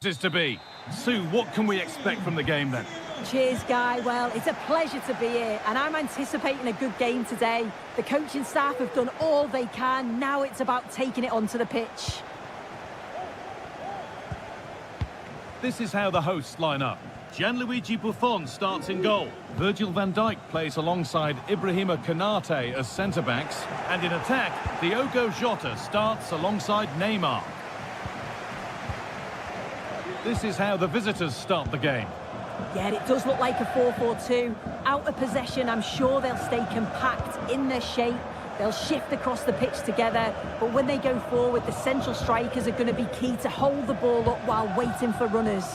is to be. Sue, what can we expect from the game then? Cheers, Guy. Well, it's a pleasure to be here, and I'm anticipating a good game today. The coaching staff have done all they can. Now it's about taking it onto the pitch. This is how the hosts line up. Gianluigi Buffon starts in goal. Virgil van Dijk plays alongside Ibrahima Konate as centre-backs. And in attack, Diogo Jota starts alongside Neymar. This is how the visitors start the game. Yeah, it does look like a 4-4-2. Out of possession, I'm sure they'll stay compact in their shape. They'll shift across the pitch together, but when they go forward, the central strikers are going to be key to hold the ball up while waiting for runners.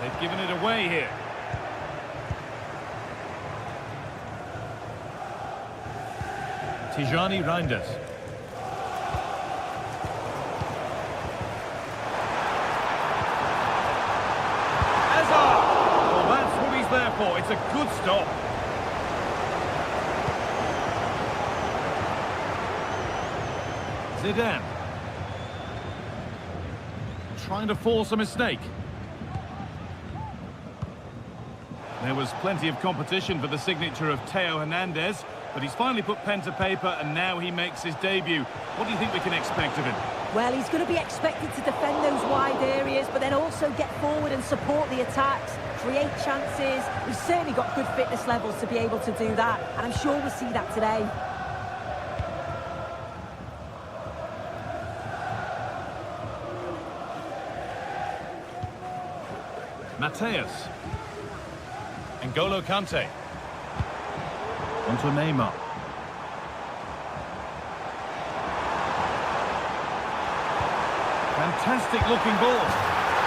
They've given it away here. Tijani Reinders. Well, that's what he's there for. It's a good stop. Zidane. Trying to force a mistake. There was plenty of competition for the signature of Theo Hernandez, but he's finally put pen to paper and now he makes his debut. What do you think we can expect of him? Well, he's going to be expected to defend those wide areas, but then also get forward and support the attacks, create chances. He's certainly got good fitness levels to be able to do that, and I'm sure we'll see that today. Mateus. N'Golo Kante. Onto Neymar. Fantastic looking ball.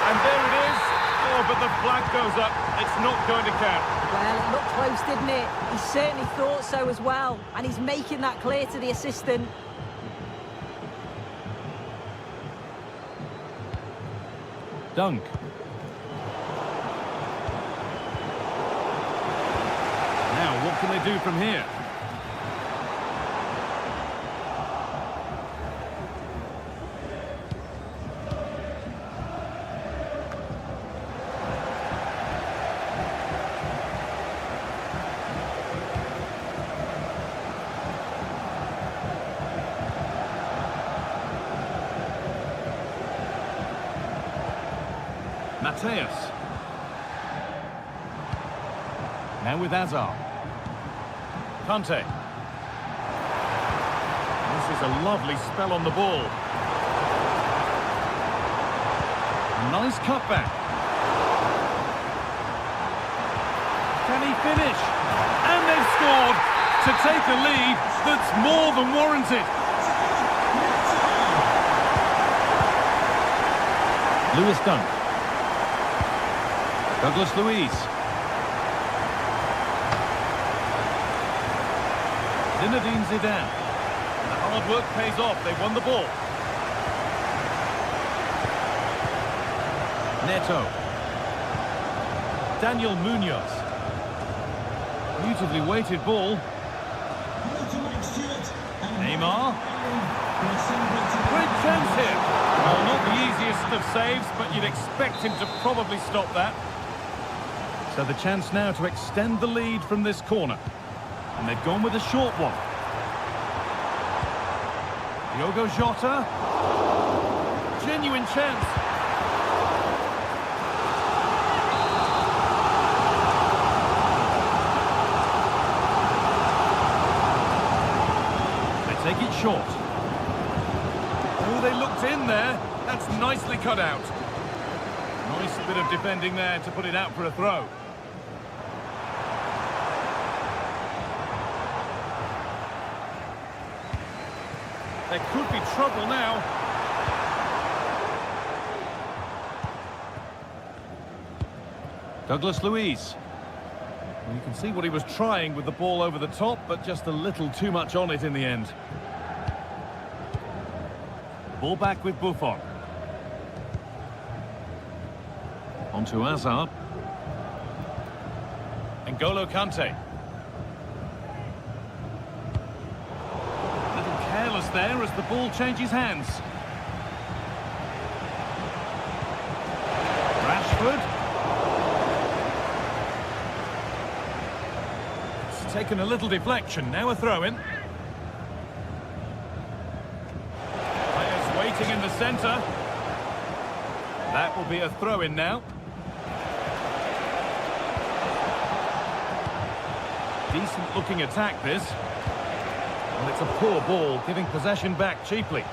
And there it is. Oh, but the flag goes up. It's not going to count. Well, it looked close, didn't it? He certainly thought so as well. And he's making that clear to the assistant. Dunk. Now, what can they do from here? Mateus. Now with Azar. Kante. This is a lovely spell on the ball. A nice cutback. Can he finish? And they've scored to take a lead that's more than warranted. Lewis Dunk. Douglas Luiz. Zinedine Zidane. The hard work pays off. They won the ball. Neto. Daniel Munoz. Beautifully weighted ball. Neymar. Great chance here. Well, not the easiest of saves, but you'd expect him to probably stop that. So the chance now to extend the lead from this corner. And they've gone with a short one. Diogo Jota. Genuine chance. They take it short. Oh, they looked in there. That's nicely cut out. Nice bit of defending there to put it out for a throw. There could be trouble now. Douglas Luiz. Well, you can see what he was trying with the ball over the top, but just a little too much on it in the end. Ball back with Buffon. Onto Hazard. N'Golo Kante. there as the ball changes hands. Rashford. It's taken a little deflection, now a throw-in. Players waiting in the centre. That will be a throw-in now. Decent looking attack this. And it's a poor ball, giving possession back cheaply.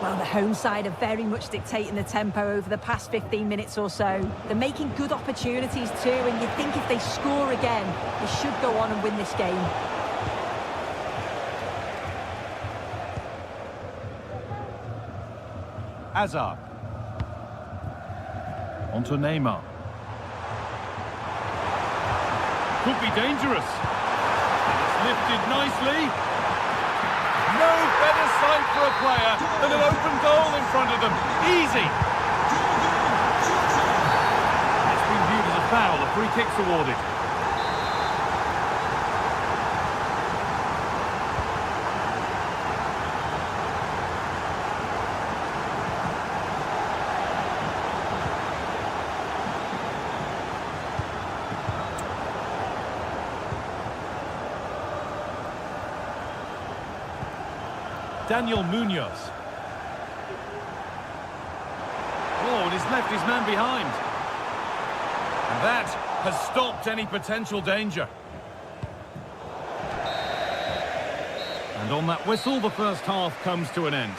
Well, the home side are very much dictating the tempo over the past 15 minutes or so. They're making good opportunities too, and you think if they score again, they should go on and win this game. Hazard. Onto Neymar. Could be dangerous. It's lifted nicely. No better sight for a player than an open goal in front of them. Easy. It's been viewed as a foul. A free kick's awarded. Daniel Munoz. Oh, and he's left his man behind. And that has stopped any potential danger. And on that whistle, the first half comes to an end.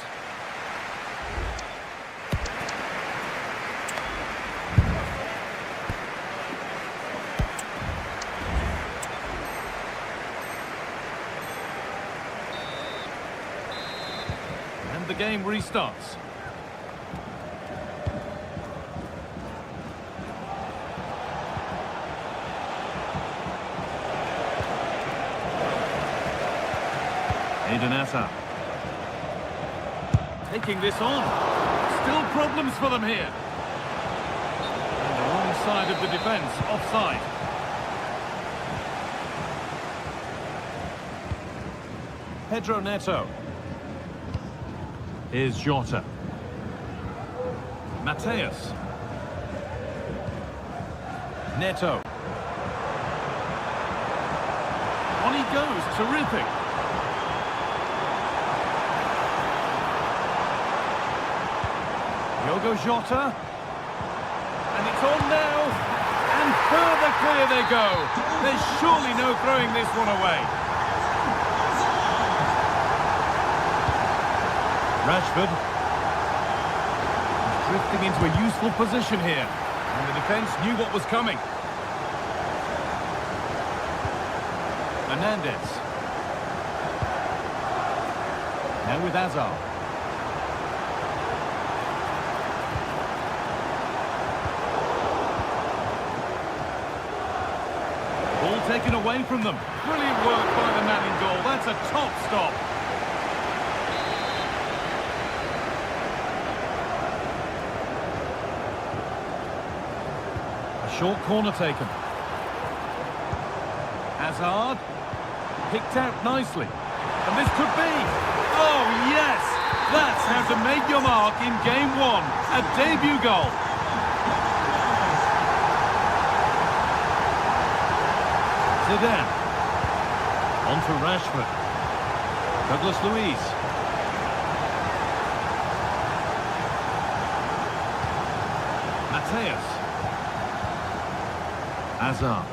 The game restarts. Banderas. Taking this on. Still problems for them here. And the wrong side of the defence, offside. Pedro Neto. Here's Jota. Mateus. Neto. On he goes, terrific. Diogo Jota. And it's on now. And further clear they go. There's surely no throwing this one away. Rashford. He's drifting into a useful position here. And the defence knew what was coming. Hernandez. Now with Hazard. Ball taken away from them. Brilliant work by the man in goal. That's a top stop. Short corner taken. Hazard. Picked out nicely. And this could be... Oh, yes! That's how to make your mark in game one. A debut goal. Zidane. On to Rashford. Douglas Luiz. Mateus. Hazard.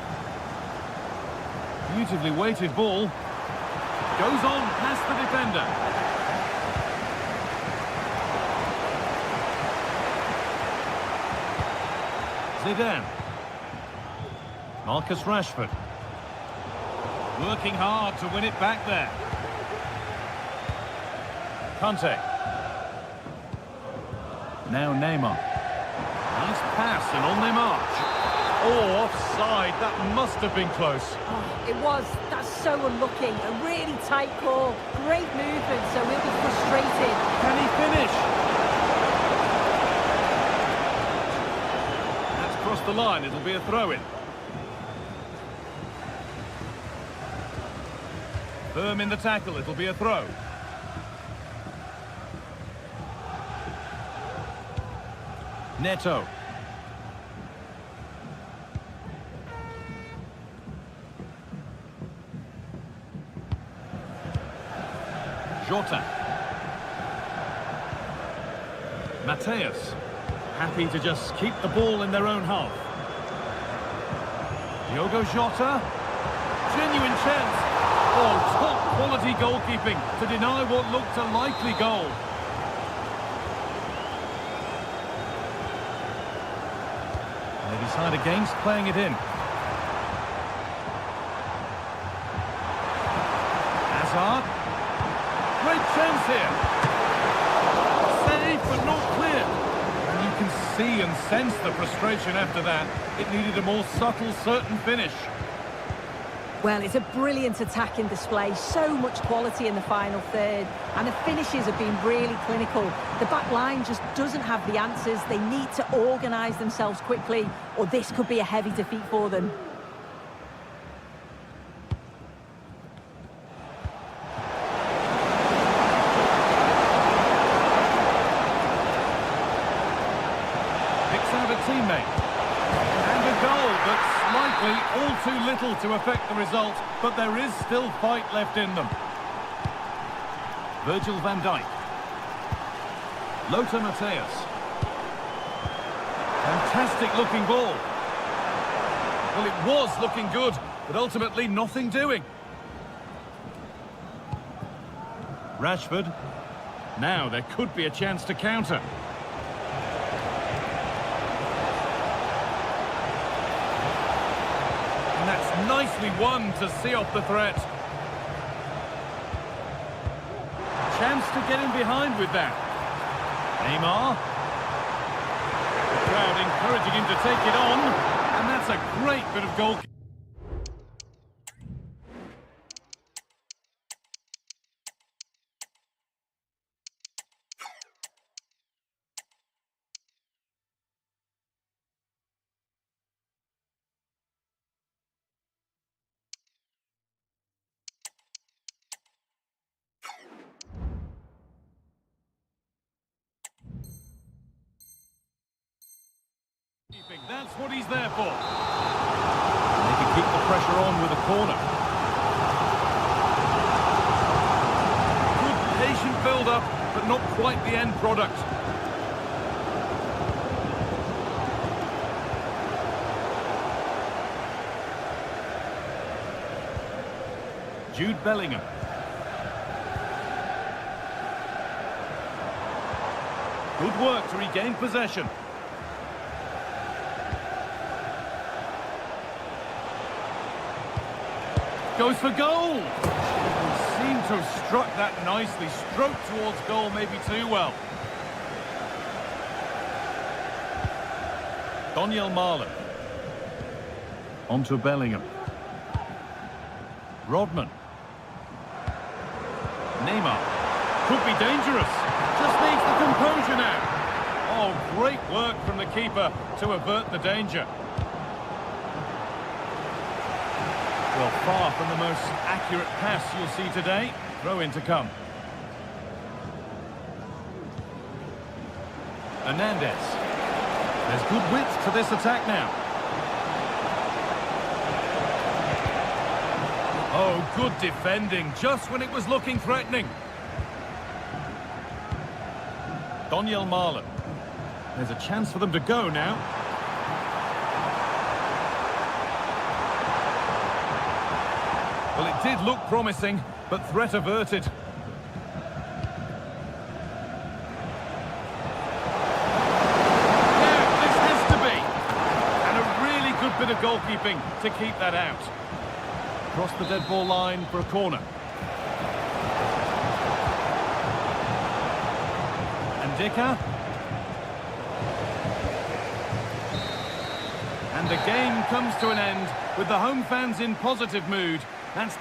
Beautifully weighted ball. Goes on past the defender. Zidane. Marcus Rashford. Working hard to win it back there. Conte. Now Neymar. Nice pass and on they march. Oh, offside. That must have been close. Oh, it was. That's so unlucky. A really tight call. Great movement, so he'll be frustrated. Can he finish? That's crossed the line. It'll be a throw-in. Firm in the tackle, it'll be a throw. Neto. Jota. Mateus. Happy to just keep the ball in their own half. Diogo Jota. Genuine chance. Oh, top quality goalkeeping to deny what looked a likely goal. They decide against playing it in. Hazard. Great chance here. Save, but not clear. And you can see and sense the frustration after that. It needed a more subtle, certain finish. Well, it's a brilliant attacking display. So much quality in the final third. And the finishes have been really clinical. The back line just doesn't have the answers. They need to organise themselves quickly, or this could be a heavy defeat for them. Picks out a teammate. And a goal, but slightly all too little to affect the result, but there is still fight left in them. Virgil van Dijk. Lothar Matthäus. Fantastic looking ball. Well, it was looking good, but ultimately nothing doing. Rashford. Now there could be a chance to counter. And that's nicely won to see off the threat. Chance to get in behind with that. Neymar. The crowd encouraging him to take it on. And that's a great bit of goalkeeping. That's what he's there for. And they can keep the pressure on with a corner. Good patient build-up, but not quite the end product. Jude Bellingham. Good work to regain possession. Goes for goal! He seemed to have struck that nicely. Stroked towards goal, maybe too well. Donyell Malen. On to Bellingham. Rodman. Neymar. Could be dangerous. Just needs the composure now. Oh, great work from the keeper to avert the danger. Well, far from the most accurate pass you'll see today. Throw in to come. Hernandez. There's good width to this attack now. Oh, good defending, just when it was looking threatening. Donyell Malen. There's a chance for them to go now. Well, it did look promising, but threat averted. Yeah, this has to be. And a really good bit of goalkeeping to keep that out. Across the dead ball line for a corner. And Dicker. And the game comes to an end with the home fans in positive mood. That's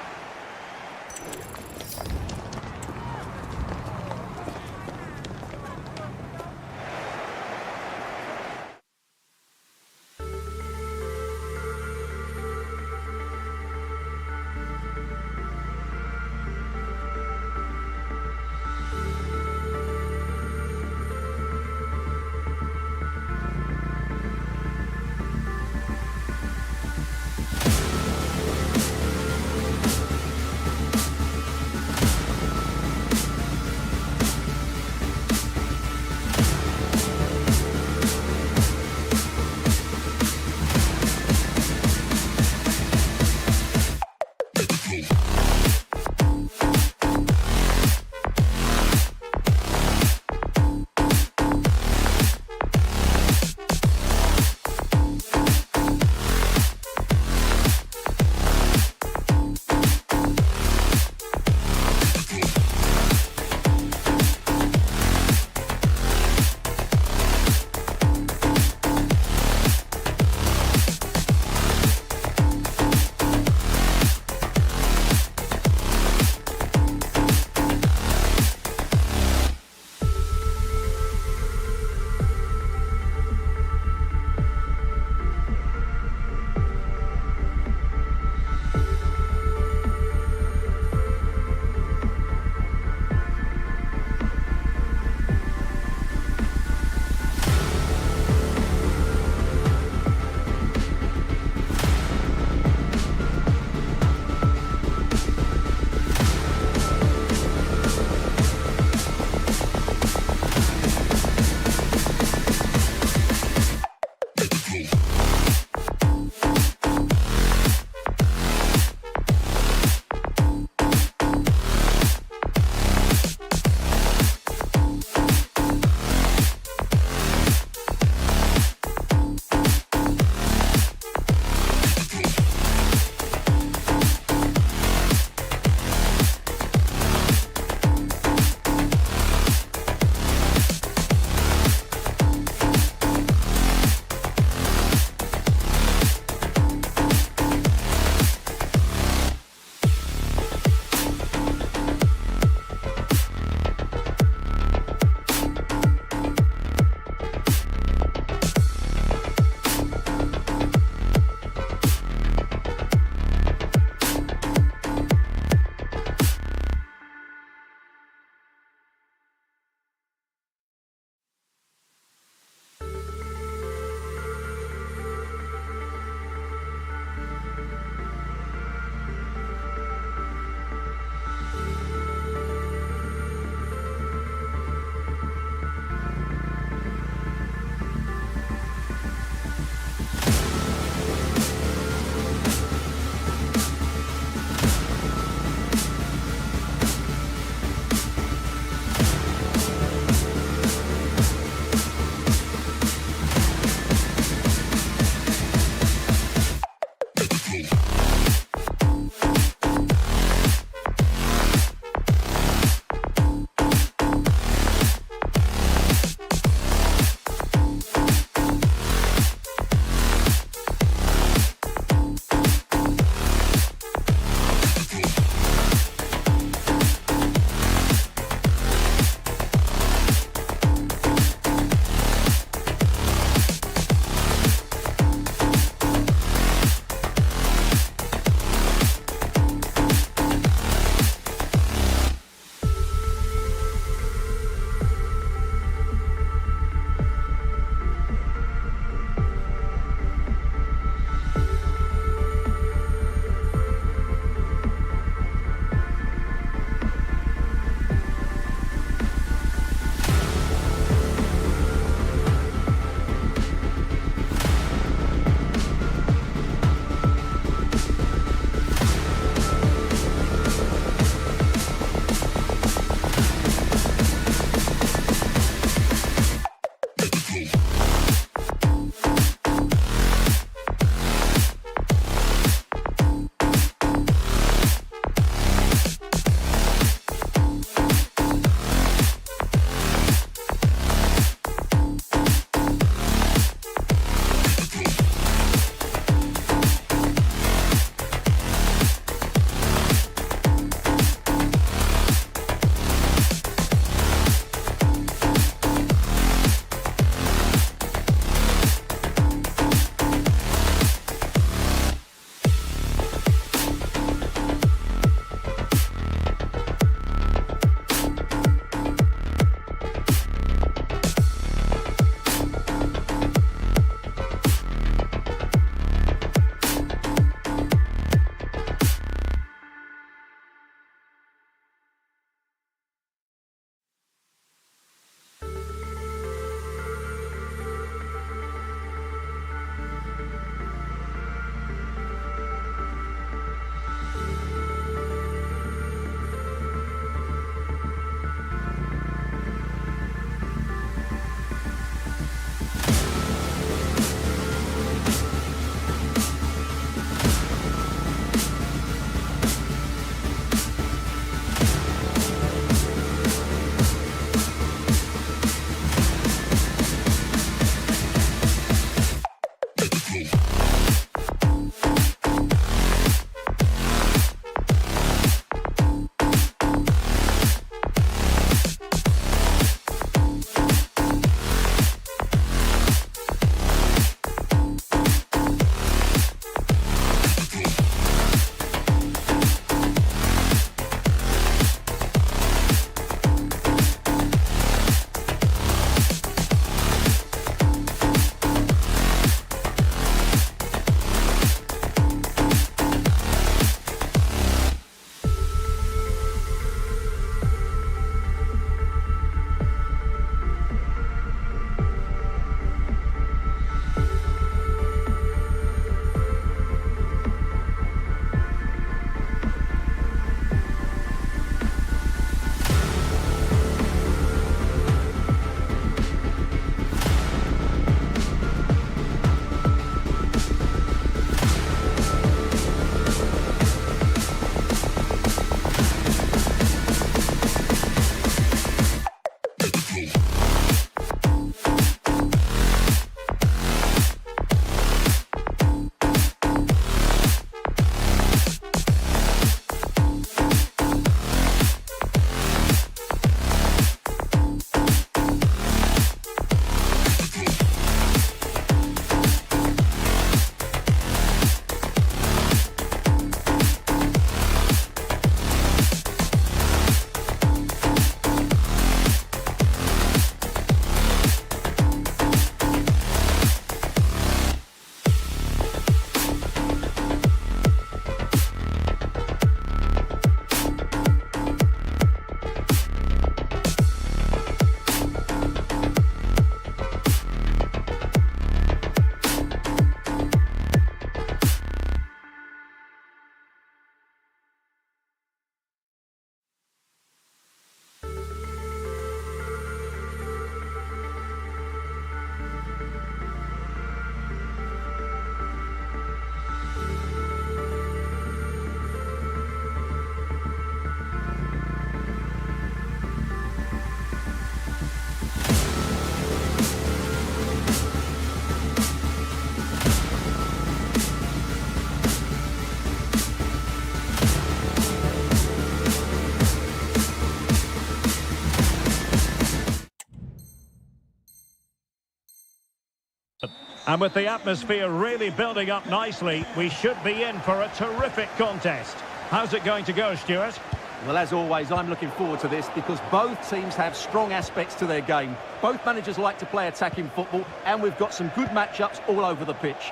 And with the atmosphere really building up nicely, we should be in for a terrific contest. How's it going to go, Stuart? Well, as always, I'm looking forward to this because both teams have strong aspects to their game. Both managers like to play attacking football, and we've got some good matchups all over the pitch.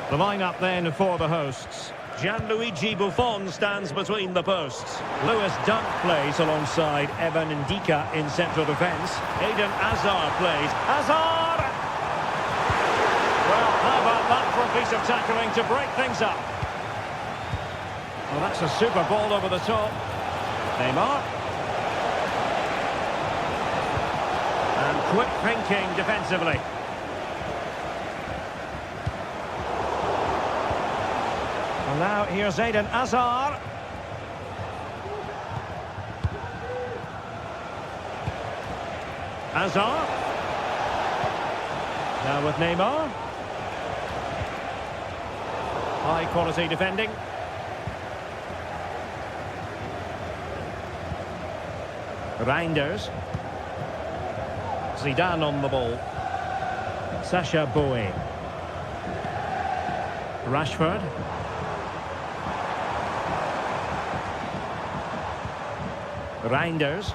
The line-up then for the hosts. Gianluigi Buffon stands between the posts. Lewis Dunk plays alongside Evan Ndika in central defence. Eden Hazard plays. Hazard! Well, how about that for a piece of tackling to break things up? Well, that's a super ball over the top. Neymar. And quick thinking defensively. And now here's Eden Hazard. Hazard. Now with Neymar. High quality defending. Reinders. Zidane on the ball. Sacha Boey. Rashford. Reinders.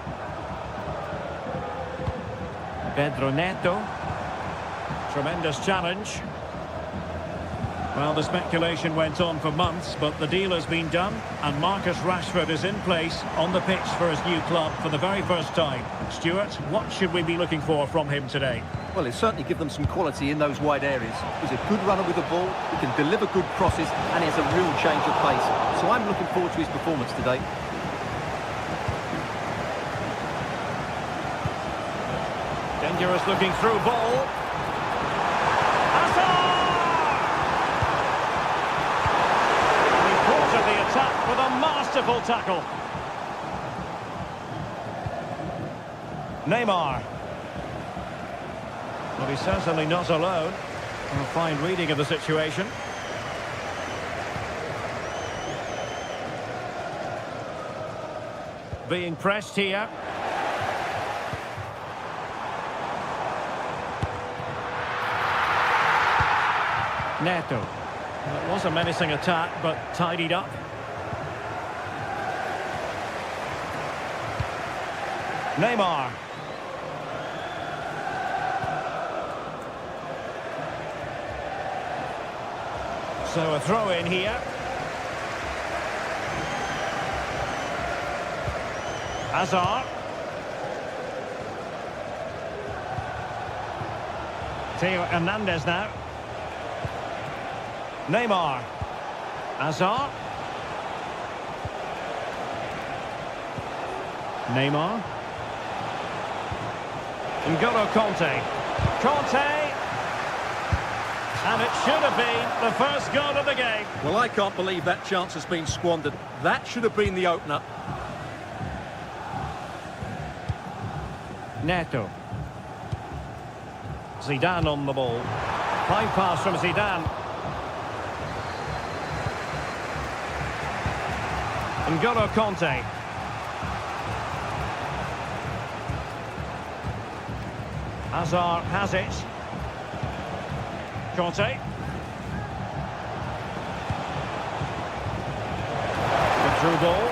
Pedro Neto. Tremendous challenge. Well, the speculation went on for months, but the deal has been done, and Marcus Rashford is in place on the pitch for his new club for the very first time. Stuart, what should we be looking for from him today? Well, he'll certainly give them some quality in those wide areas. He's a good runner with the ball, he can deliver good crosses, and he has a real change of pace. So I'm looking forward to his performance today. Dangerous looking through ball. With a masterful tackle. Neymar. Well, he's certainly not alone. A fine reading of the situation. Being pressed here. Neto. Well, it was a menacing attack, but tidied up. Neymar. So a throw in here. Hazard. Theo Hernandez now. Neymar. Hazard. Neymar. N'Golo Kanté. Kanté! And it should have been the first goal of the game. Well, I can't believe that chance has been squandered. That should have been the opener. Neto. Zidane on the ball. High pass from Zidane. N'Golo Kanté. Hazard has it. Kanté. The through ball.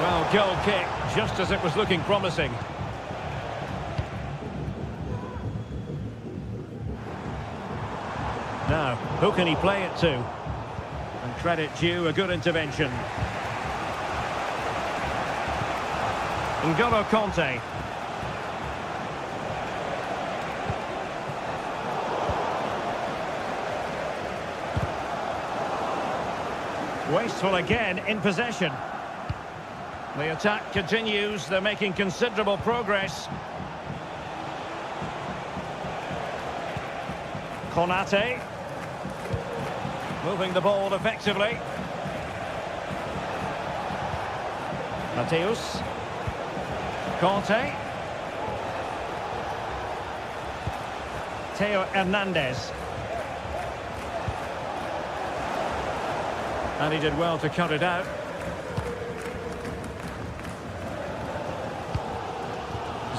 Well, goal kick, just as it was looking promising. Now, who can he play it to? And credit due, a good intervention. N'Golo Kanté. Wasteful again in possession. The attack continues. They're making considerable progress. Konate. Moving the ball effectively. Mateus. Kanté. Theo Hernandez. And he did well to cut it out.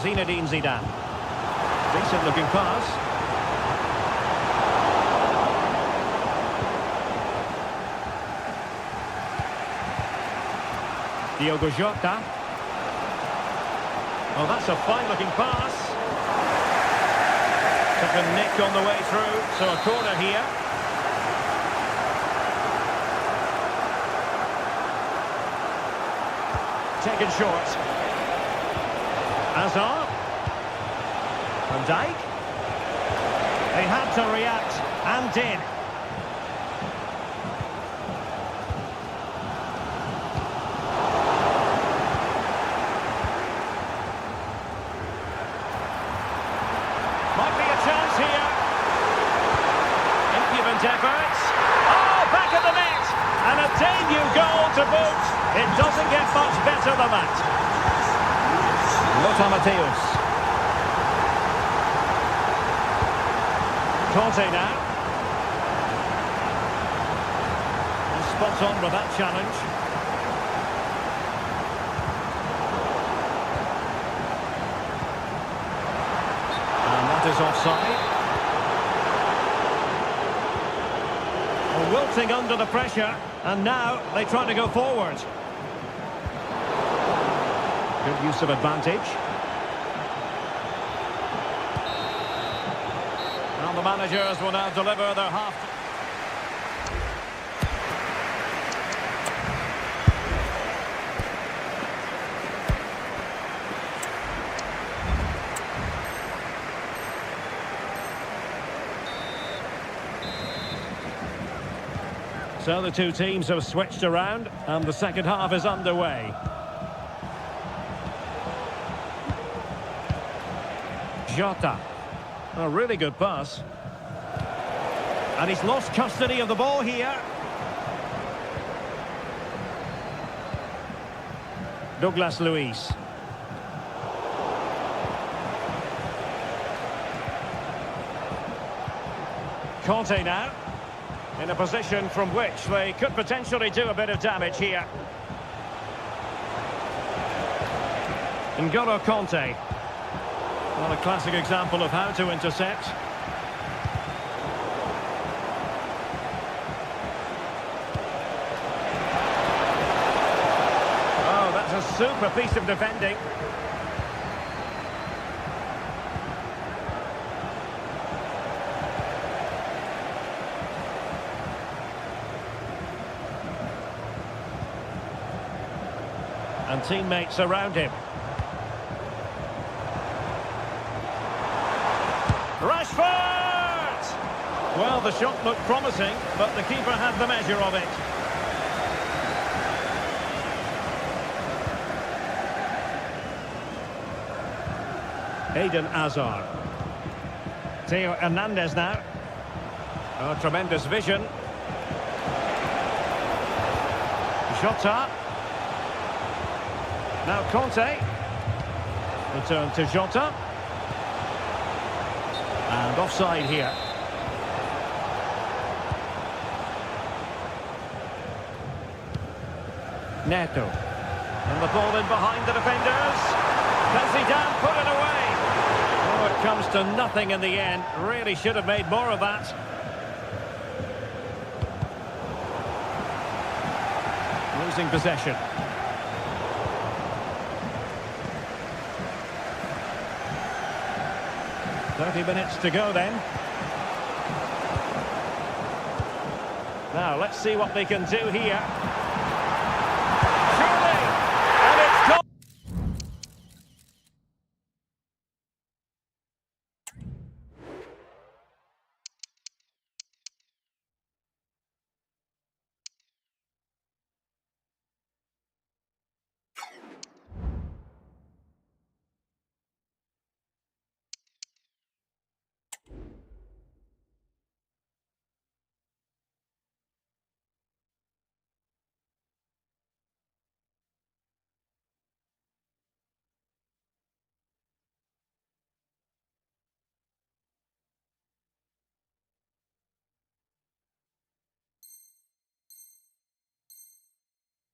Zinedine Zidane. Decent looking pass. Diogo Jota. Oh, that's a fine-looking pass. Took a nick on the way through, so a corner here. Taken short. Hazard. Van Dijk. They had to react, and did. Might be a chance here. Impudent efforts. Oh, back of the net. And a debut goal to boot. It doesn't get much better than that. Lothar Matthäus. Conte now. And spot on with that challenge. And that is offside. Well, wilting under the pressure, and now they try to go forward. Good use of advantage. And the managers will now deliver their half. So the two teams have switched around, and the second half is underway. Jota. A really good pass. And he's lost custody of the ball here. Douglas Luiz. Conte now. In a position from which they could potentially do a bit of damage here. N'Golo Conte. Well, a classic example of how to intercept. Oh, that's a super piece of defending. And teammates around him. Rashford! Well, the shot looked promising, but the keeper had the measure of it. Eden Hazard. Theo Hernandez now. Oh, tremendous vision. Jota. Now Conte. Return to Jota. And offside here. Neto. And the ball in behind the defenders. Zidane put it away. Oh, it comes to nothing in the end. Really should have made more of that. Losing possession. .30 minutes to go then. Now, let's see what they can do here. Surely! And it's gone!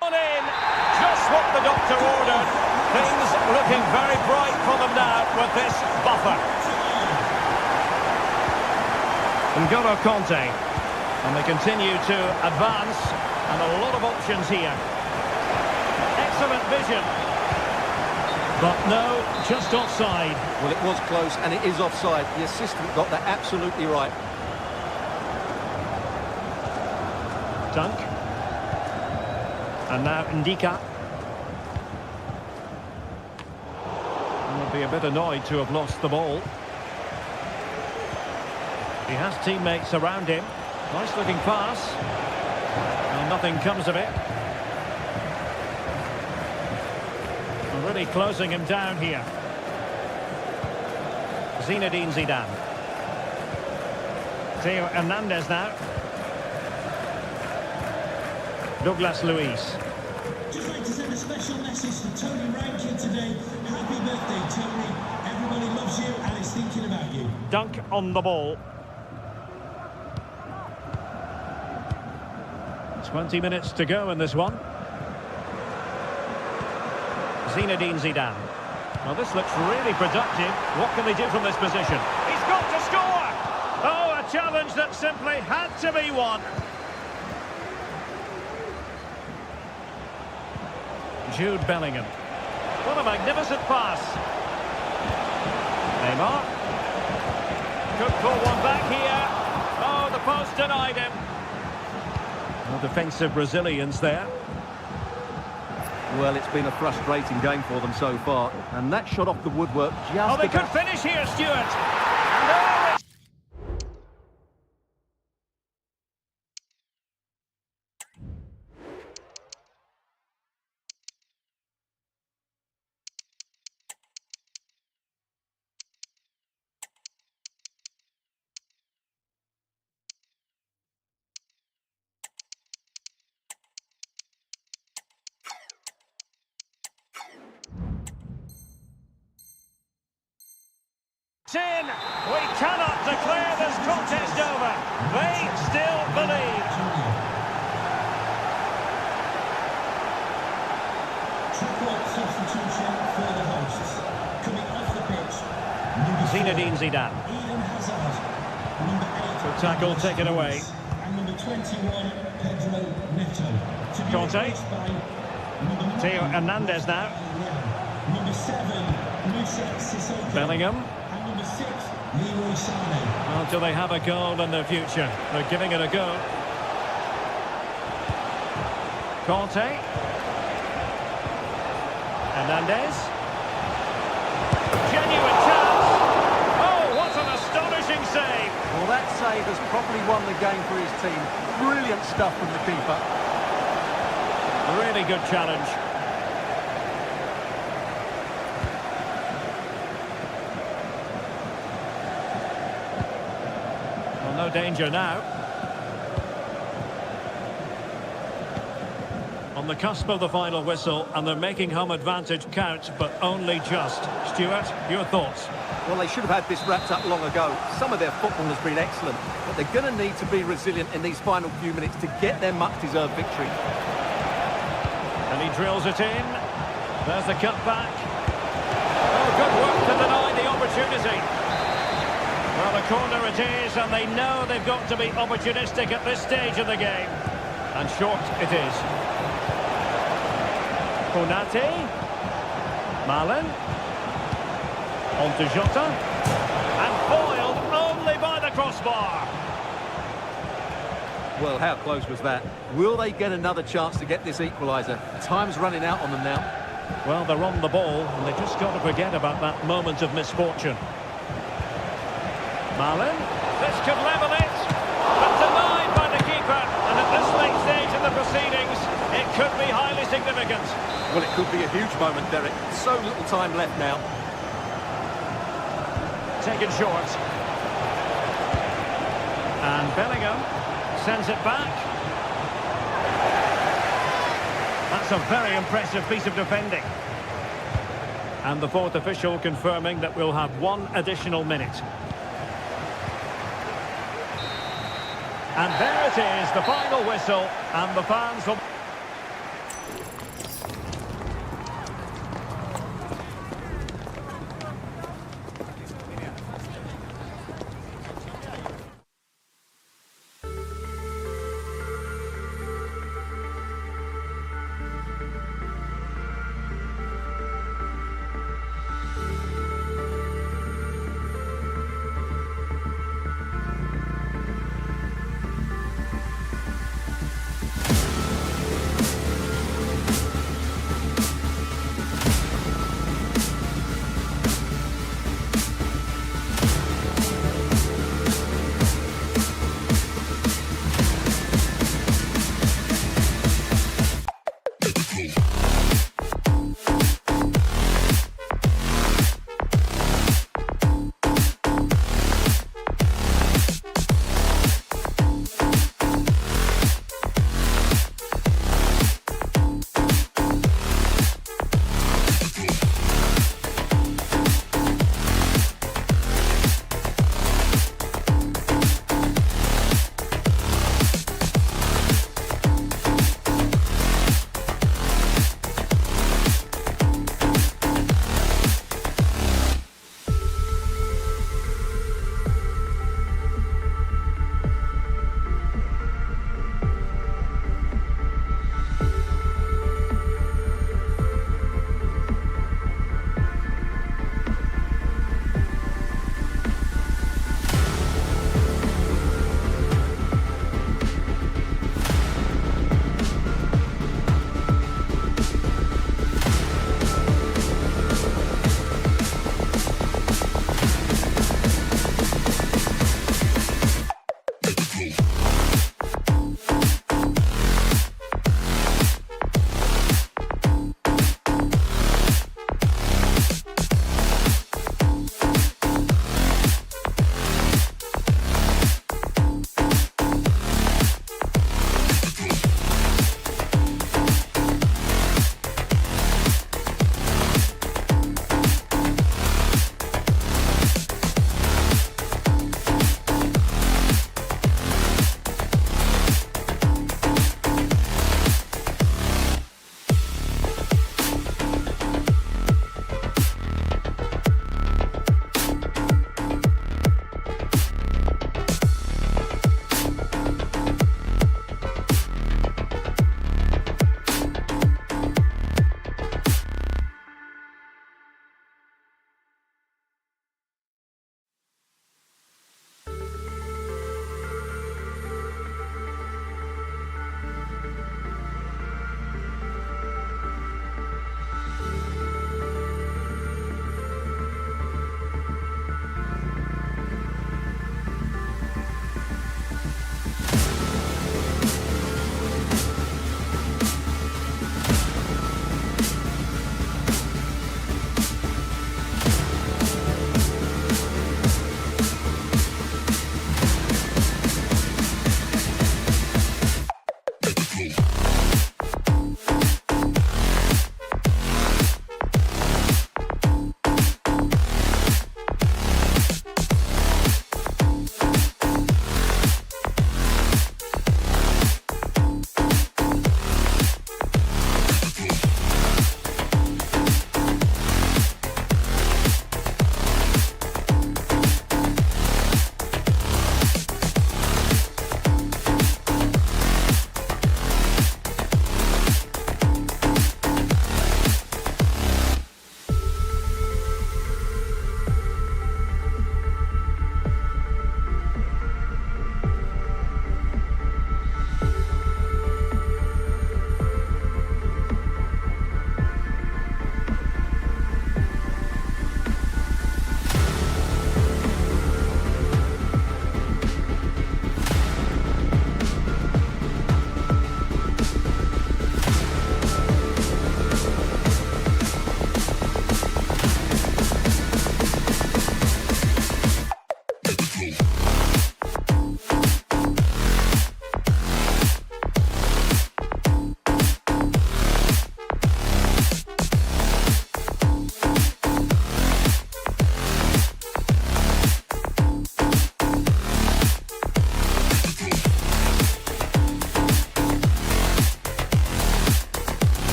On in, just what the doctor ordered. Things looking very bright for them now with this buffer. N'Golo Conte, and they continue to advance, and a lot of options here. excellent vision. But no, just offside. Well, it was close, and it is offside. The assistant got that absolutely right. Dunk. And now Ndika. Would be a bit annoyed to have lost the ball. He has teammates around him. Nice looking pass. Well, nothing comes of it. Really closing him down here. Zinedine Zidane. Theo Hernandez now. Douglas Luiz. Just like to send a special message to Tony Rankin today. Happy birthday, Tony. Everybody loves you and is thinking about you. Dunk on the ball. 20 minutes to go in this one. Zinedine Zidane. Well, this looks really productive. What can they do from this position? He's got to score! Oh, a challenge that simply had to be won. Jude Bellingham. What a magnificent pass. Neymar. Could pull one back here. Oh, the post denied him. No defensive resilience there. Well, it's been a frustrating game for them so far. And that shot off the woodwork just... Oh, they could finish here, Stuart. And oh, it's... in. We cannot declare this contest over. They still believe. Triple substitution for the hosts. Coming off the pitch, Zinedine Zidane. Eden Hazard. Number 8. Good tackle taken away. And number 21, Pedro Neto. To be Conte. replaced by number 9, Theo Hernandez now. Number 7, Musa Sissoko. Bellingham. Number 6, Leroy Sané. Well, do they have a goal in their future? They're giving it a go. Conte. Hernandez. Genuine chance. Oh, what an astonishing save. Well, that save has probably won the game for his team. Brilliant stuff from the keeper. Really good challenge. No danger now. On the cusp of the final whistle, and they're making home advantage count, but only just. Stuart, your thoughts? Well, they should have had this wrapped up long ago. Some of their football has been excellent, but they're going to need to be resilient in these final few minutes to get their much-deserved victory. And he drills it in. There's the cut back. Oh, good work to deny the opportunity. Well, a corner it is, and they know they've got to be opportunistic at this stage of the game. And short it is. Konate. Malen. On to Jota. And foiled only by the crossbar. Well, how close was that? Will they get another chance to get this equaliser? Time's running out on them now. Well, they're on the ball, and they've just got to forget about that moment of misfortune. Malen, this could level it, but denied by the keeper, and at this late stage in the proceedings, it could be highly significant. Well, it could be a huge moment, Derek. So little time left now. Taken short. And Bellingham sends it back. That's a very impressive piece of defending. And the fourth official confirming that we'll have one additional minute. And there it is, the final whistle, and the fans will...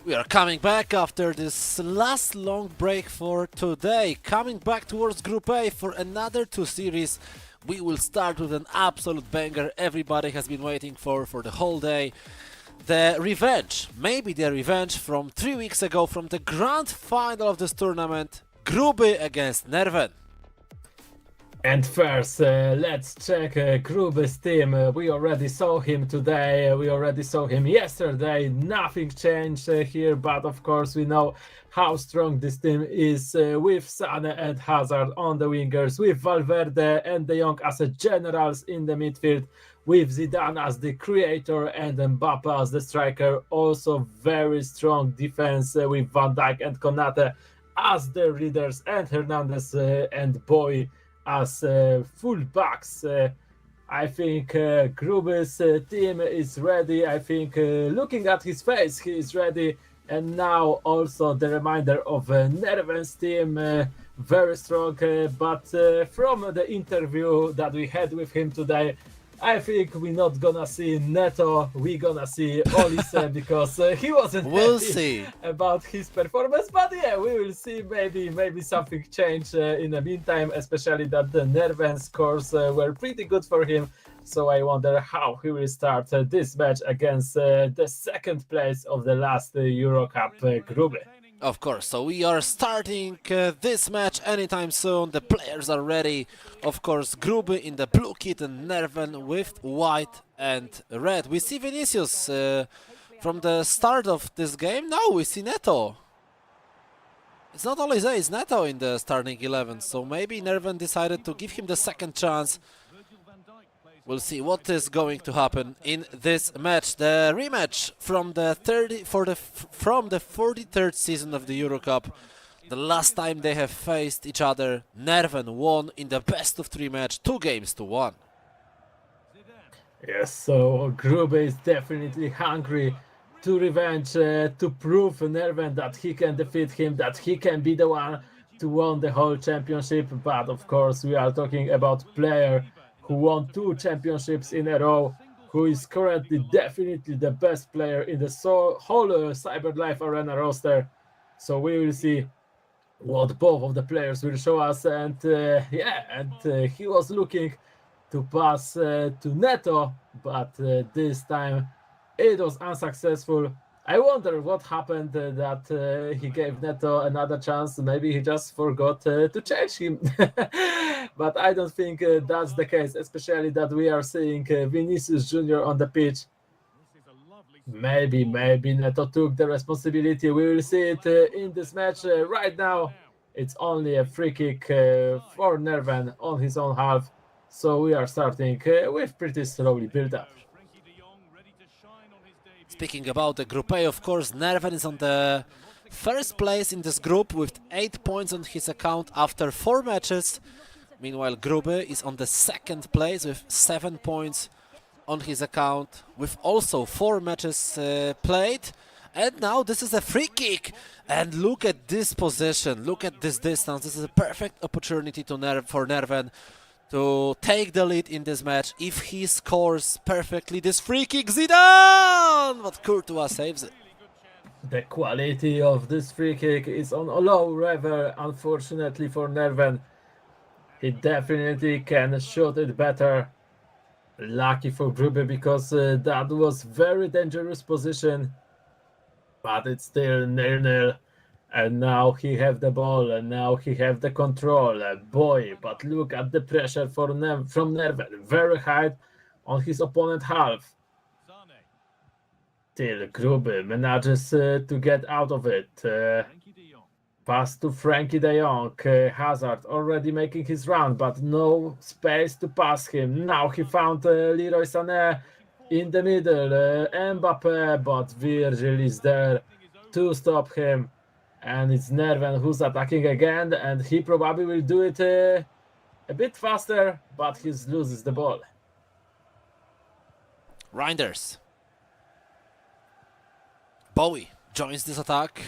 We are coming back after this last long break for today. Coming back towards Group A for another 2 series. We will start with an absolute banger everybody has been waiting for the whole day. The revenge, maybe the revenge from 3 weeks ago from the grand final of this tournament. Gruby against Neerven. And first, let's check Gruby's team. We already saw him today, we already saw him yesterday. Nothing changed here, but of course we know how strong this team is with Sane and Hazard on the wingers, with Valverde and De Jong as generals in the midfield, with Zidane as the creator and Mbappe as the striker. Also very strong defense with Van Dijk and Konate as the leaders, and Hernandez and Boy as full backs. I think Gruby's team is ready. I think looking at his face, he is ready. And now also the reminder of Neerven's team, very strong. But from the interview that we had with him today, I think we're not gonna see Neto, we're gonna see Olise because he wasn't happy about his performance. But yeah, we will see. Maybe something changed in the meantime, especially that the Neerven scores were pretty good for him. So I wonder how he will start this match against the second place of the last EuroCup Gruby. Of course, so we are starting this match anytime soon. The players are ready. Of course, Gruby in the blue kit and Neerven with white and red. We see Vinicius from the start of this game. Now we see Neto. It's not only Zay, it's Neto in the starting 11. So maybe Neerven decided to give him the second chance. We'll see what is going to happen in this match. The rematch from the 43rd season of the EuroCup. The last time they have faced each other, Neerven won in the best of 3 match, 2-1. Yes, so Gruby is definitely hungry to revenge, to prove Neerven that he can defeat him, that he can be the one to win the whole championship. But of course, we are talking about player who won 2 championships in a row, who is currently definitely the best player in the whole CyberLive arena roster. So we will see what both of the players will show us. And he was looking to pass to Neto, but this time it was unsuccessful. I wonder what happened that he gave Neto another chance. Maybe he just forgot to change him. But I don't think that's the case, especially that we are seeing Vinicius Jr. on the pitch. Maybe Neto took the responsibility. We will see it in this match. Right now, it's only a free kick for Neerven on his own half. So we are starting with pretty slowly build up. Speaking about the Group A, of course, Neerven is on the first place in this group with 8 points on his account after 4 matches. Meanwhile, Gruby is on the second place with 7 points on his account, with also 4 matches played. And now this is a free kick. And look at this position, look at this distance. This is a perfect opportunity for Neerven to take the lead in this match. If he scores perfectly this free kick, Zidane! But Courtois saves it. The quality of this free kick is on a low level, unfortunately for Neerven. He definitely can shoot it better. Lucky for Gruby because that was very dangerous position. But it's still 0-0. And now he have the ball, and now he have the control. Boy, but look at the pressure from Neerven. Very high on his opponent half. Till Gruby manages to get out of it. Pass to Frankie De Jong. Hazard already making his run, but no space to pass him. Now he found Leroy Sané in the middle. Mbappe, but Virgil is there to stop him. And it's Neerven who's attacking again, and he probably will do it a bit faster, but he loses the ball. Reinders. Bowie joins this attack.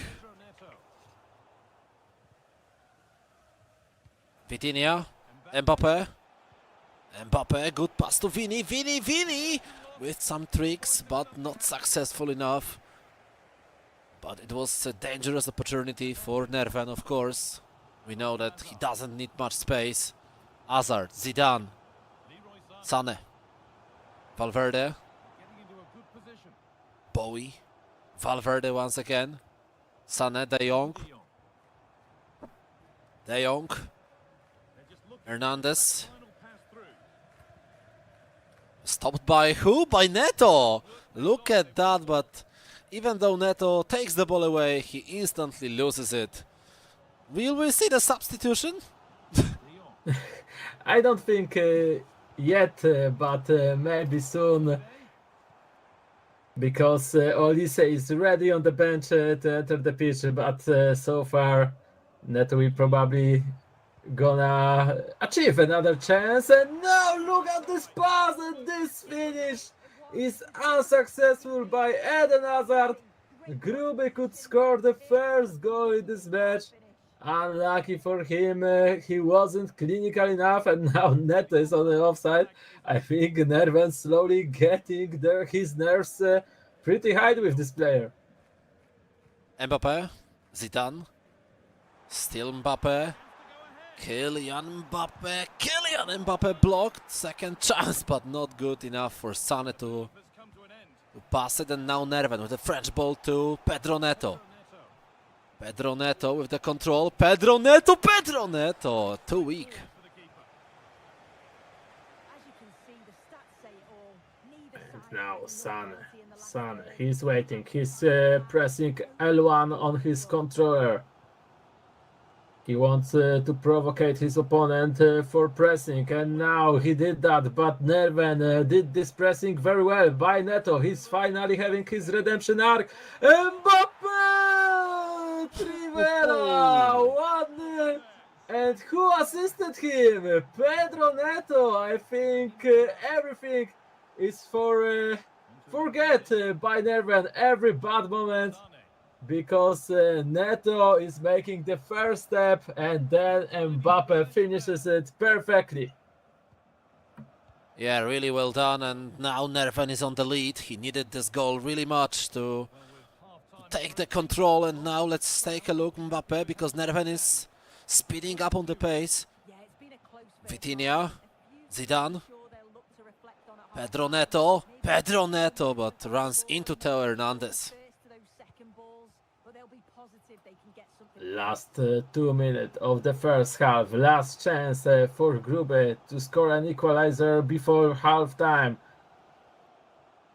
Vitinha, Mbappe. Mbappe, good pass to Vini. Vini with some tricks, but not successful enough. But it was a dangerous opportunity for Neerven, of course. We know that he doesn't need much space. Hazard, Zidane, Sane, Valverde, Bowie, Valverde once again, Sane, De Jong, Hernandez. Stopped by who? By Neto! Look at that, but even though Neto takes the ball away, he instantly loses it. Will we see the substitution? I don't think yet, but maybe soon. Because Olise is ready on the bench to enter the pitch, but so far Neto will probably gonna achieve another chance. And now look at this pass, and this finish is unsuccessful by Eden Hazard. Gruby could score the first goal in this match. Unlucky for him, he wasn't clinical enough, and now Neto is on the offside. I think Neerven slowly getting his nerves pretty high with this player. Mbappe, Zidane, still Mbappe, Kylian Mbappe blocked, second chance, but not good enough for Sane to pass it, and now Neerven with the French ball to Pedro Neto. Pedro Neto with the control. Pedro Neto! Too weak. And now Sane, he's waiting. He's pressing L1 on his controller. He wants to provocate his opponent for pressing, and now he did that, but Neerven did this pressing very well by Neto. He's finally having his redemption arc. Mbappe! Trivela! 1-0! And who assisted him? Pedro Neto! I think everything is forget by Neerven, every bad moment. Because Neto is making the first step, and then Mbappe finishes it perfectly. Yeah, really well done, and now Neerven is on the lead. He needed this goal really much to take the control, and now let's take a look Mbappe, because Neerven is speeding up on the pace. Vitinha, Zidane, Pedro Neto, but runs into Theo Hernandez. Last 2 minutes of the first half. Last chance for Gruby to score an equalizer before halftime.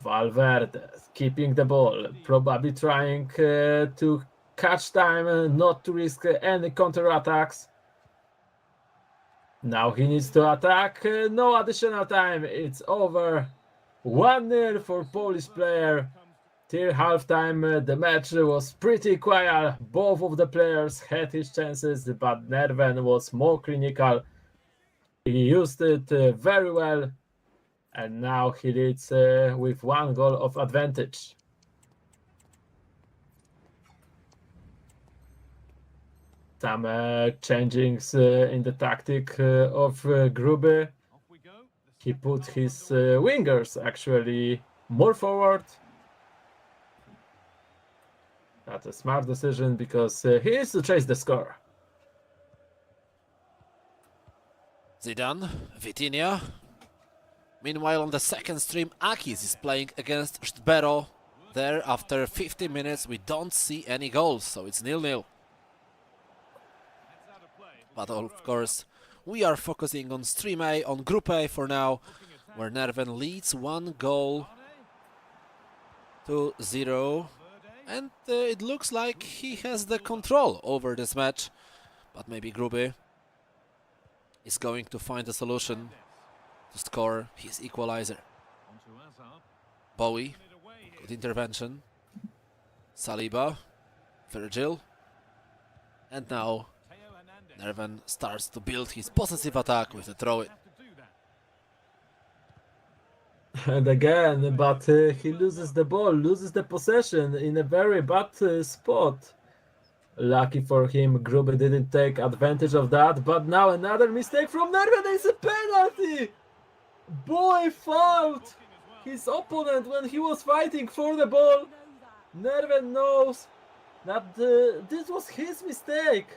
Valverde keeping the ball, probably trying to catch time, not to risk any counter-attacks. Now he needs to attack. No additional time. It's over. 1-0 for Polish player. Till halftime, the match was pretty quiet. Both of the players had his chances, but Neerven was more clinical. He used it very well, and now he leads with 1 goal of advantage. Some changings in the tactic of Gruby. He put his wingers actually more forward. That's a smart decision, because he is to chase the score. Zidane, Vitinha. Meanwhile, on the second stream, Akis is playing against Stbero. There, after 50 minutes, we don't see any goals, so it's 0-0. But of course, we are focusing on Stream A, on Group A for now, where Neerven leads 1-0. And it looks like he has the control over this match. But maybe Gruby is going to find a solution to score his equalizer. Bowie, good intervention. Saliba, Virgil. And now Neerven starts to build his possessive attack with a throw-in. And again, but he loses the ball, loses the possession in a very bad spot. Lucky for him, Gruby didn't take advantage of that, but now another mistake from Neerven. It's a penalty! Boy fouled his opponent when he was fighting for the ball. Neerven knows that this was his mistake.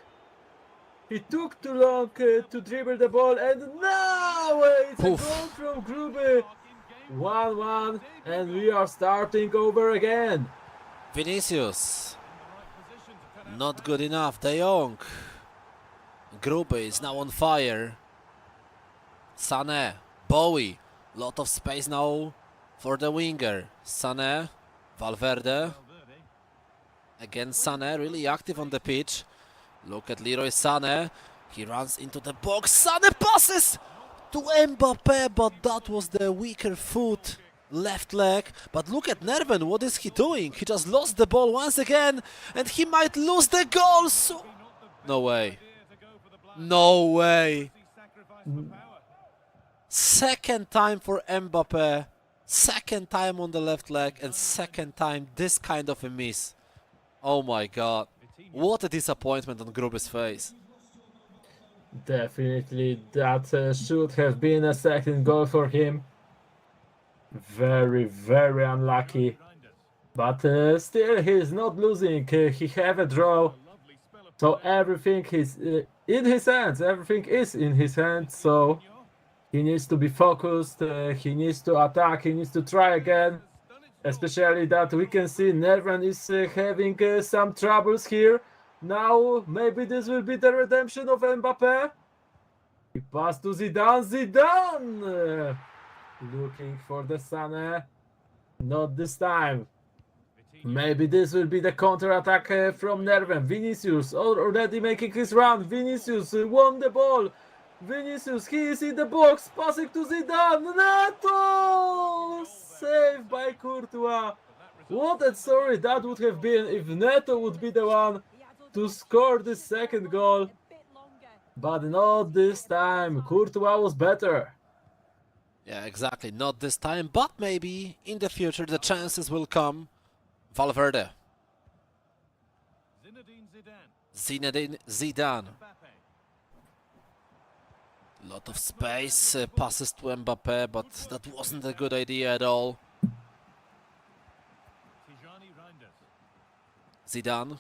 He took too long to dribble the ball, and now it's a Oof. goal from Gruby. 1-1, and we are starting over again. Vinicius. Not good enough. De Jong. Gruby is now on fire. Sané. Bowie. Lot of space now for the winger. Sané. Valverde. Again Sané, really active on the pitch. Look at Leroy Sané. He runs into the box. Sané passes to Mbappé, but that was the weaker foot. Left leg. But look at Neerven. What is he doing? He just lost the ball once again. And he might lose the goal. So... No way. No way. Second time for Mbappé. Second time on the left leg. And second time this kind of a miss. Oh my god. What a disappointment on Gruby's face. Definitely, that should have been a second goal for him. Very, very unlucky. But still, he's not losing. He have a draw. So everything is in his hands. Everything is in his hands. So he needs to be focused. He needs to attack. He needs to try again. Especially that we can see Neerven is having some troubles here. Now maybe this will be the redemption of Mbappé. He passed to Zidane. Zidane! Looking for the Sané. Not this time. Maybe this will be the counter-attack from Neerven. Vinicius already making his run. Vinicius won the ball. Vinicius, he is in the box. Passing to Zidane. Neto! Saved by Courtois. What a story that would have been if Neto would be the one to score the second goal. But not this time. Courtois was better. Yeah, exactly. Not this time, but maybe in the future the chances will come. Valverde. Zinedine Zidane. Lot of space, passes to Mbappé, but that wasn't a good idea at all. Zidane.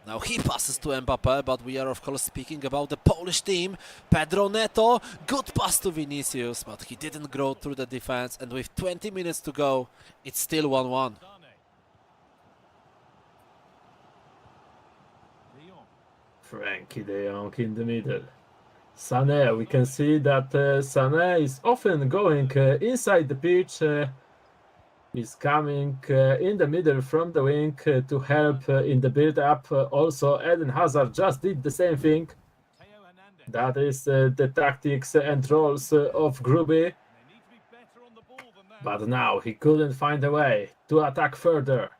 Now he passes to Mbappé, but we are of course speaking about the Polish team. Pedro Neto, good pass to Vinicius, but he didn't grow through the defense, and with 20 minutes to go, it's still 1-1. Frankie de Jong in the middle. Sané, we can see that Sané is often going inside the pitch. He's coming in the middle from the wing to help in the build-up. Also, Eden Hazard just did the same thing. That is the tactics and roles of Gruby. But now he couldn't find a way to attack further.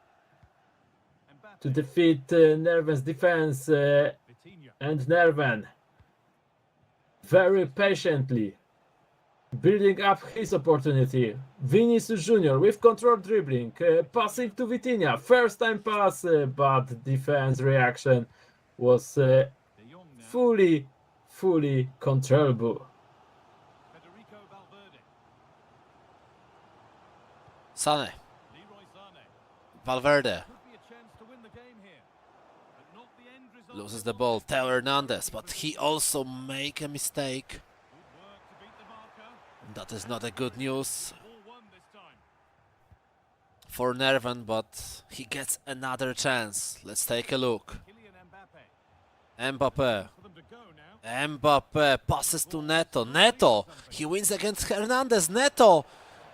To defeat Neerven's defense and Neerven. Very patiently building up his opportunity. Vinicius Junior with control dribbling, passing to Vitinha. First time pass, but defense reaction was fully controllable. Sané. Valverde. Loses the ball. Theo Hernandez, but he also make a mistake. That is not a good news for Neerven, but he gets another chance. Let's take a look. Mbappé. Mbappé passes to Neto. Neto. He wins against Hernandez. Neto.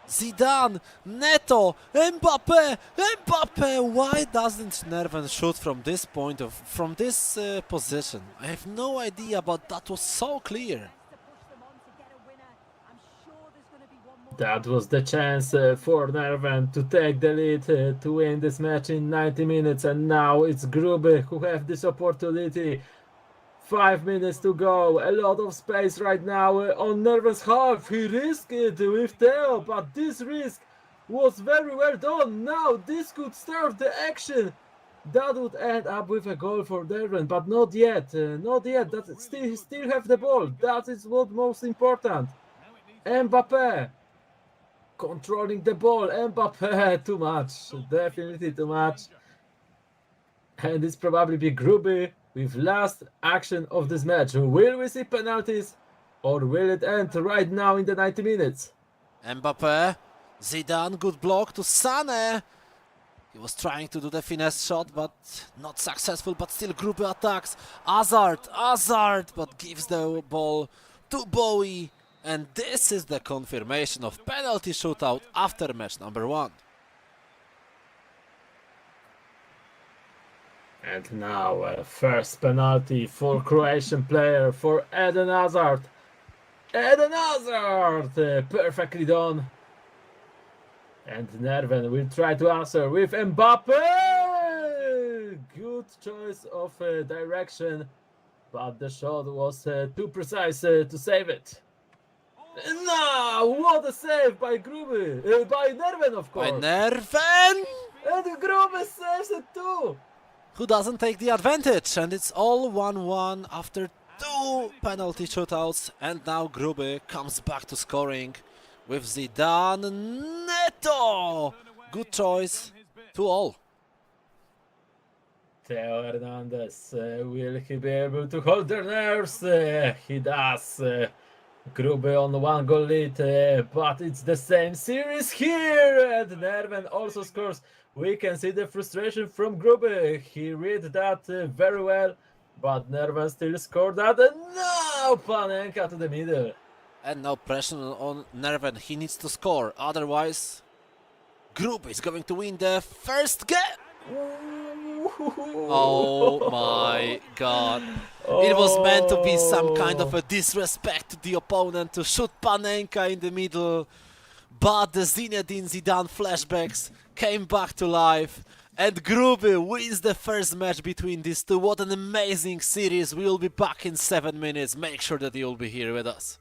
Zidane. Neto. Mbappé. Mbappé. Why doesn't Neerven shoot from this position? I have no idea, but that was so clear. That was the chance for Neerven to take the lead to win this match in 90 minutes, and now it's Gruby who have this opportunity. 5 minutes to go, a lot of space right now on Neerven's half. He risked it with Theo, but this risk was very well done. Now this could start the action. That would end up with a goal for Neerven, but not yet. Not yet. That still have the ball. That is what most important. Mbappé. Controlling the ball, Mbappé, too much, definitely too much. And it's probably be Gruby with last action of this match. Will we see penalties or will it end right now in the 90 minutes? Mbappe, Zidane, good block to Sané. He was trying to do the finesse shot, but not successful, but still Gruby attacks. Hazard, but gives the ball to Bowie. And this is the confirmation of penalty shootout after match number 1. And now first penalty for Croatian player, for Eden Hazard. Eden Hazard! Perfectly done. And Neerven will try to answer with Mbappe! Good choice of direction, but the shot was too precise to save it. No! What a save by Gruby! By Neerven, of course! By Neerven! And Gruby saves it too! Who doesn't take the advantage? And it's all 1-1 after 2 penalty shootouts. And now Gruby comes back to scoring with Zidane. Neto! Good choice. 2-all. Theo Hernandez, will he be able to hold their nerves? He does. Gruby on 1 goal lead, but it's the same series here. And Neerven also scores. We can see the frustration from Gruby. He read that very well, but Neerven still scored that. And now Panenka to the middle. And now pressure on Neerven. He needs to score. Otherwise, Gruby is going to win the first game. Oh my god. It was meant to be some kind of a disrespect to the opponent to shoot Panenka in the middle. But the Zinedine Zidane flashbacks came back to life. And Gruby wins the first match between these two. What an amazing series. We will be back in 7 minutes. Make sure that you'll be here with us.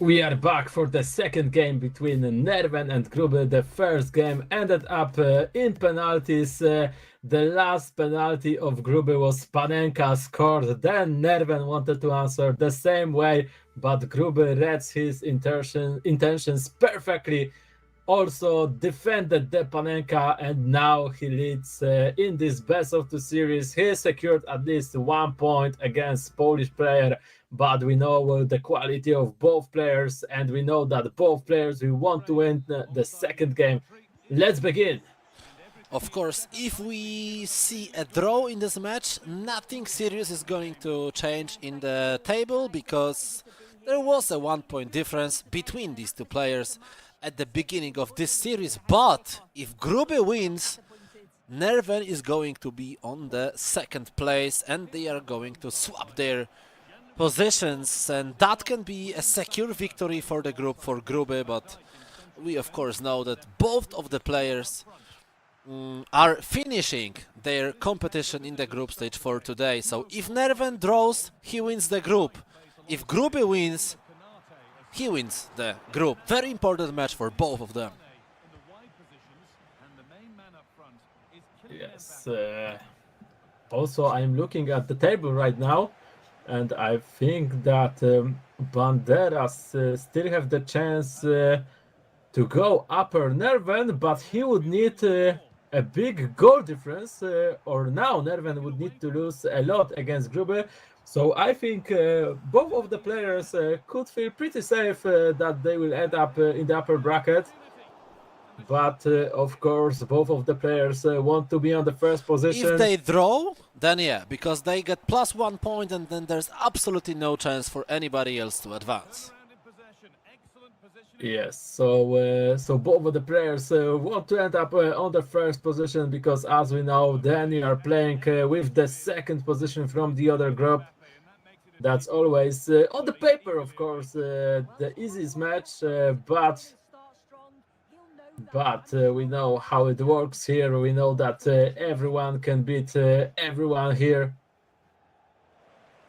We are back for the second game between Neerven and Gruby. The first game ended up in penalties. The last penalty of Gruby was Panenka scored. Then Neerven wanted to answer the same way, but Gruby reads his intentions perfectly. Also defended the Panenka, and now he leads in this best of two series. He secured at least 1 point against Polish player, but we know the quality of both players, and we know that both players will want to win the second game. Let's begin. Of course, if we see a draw in this match, nothing serious is going to change in the table, because there was a 1 point difference between these two players at the beginning of this series. But if Gruby wins, Neerven is going to be on the second place, and they are going to swap their positions, and that can be a secure victory for the group, for Gruby. But we of course know that both of the players are finishing their competition in the group stage for today. So if Neerven draws, he wins the group. If Gruby wins, he wins the group. Very important match for both of them. Yes. Also, I'm looking at the table right now, and I think that Banderas still have the chance to go upper Neerven, but he would need a big goal difference, or now Neerven would need to lose a lot against Gruby. So I think both of the players could feel pretty safe that they will end up in the upper bracket. But of course, both of the players want to be on the first position. If they draw, then yeah, because they get plus 1 point, and then there's absolutely no chance for anybody else to advance. Yes, so both of the players want to end up on the first position, because as we know, then you are playing with the second position from the other group. That's always on the paper, of course, the easiest match, but we know how it works here. We know that everyone can beat everyone here.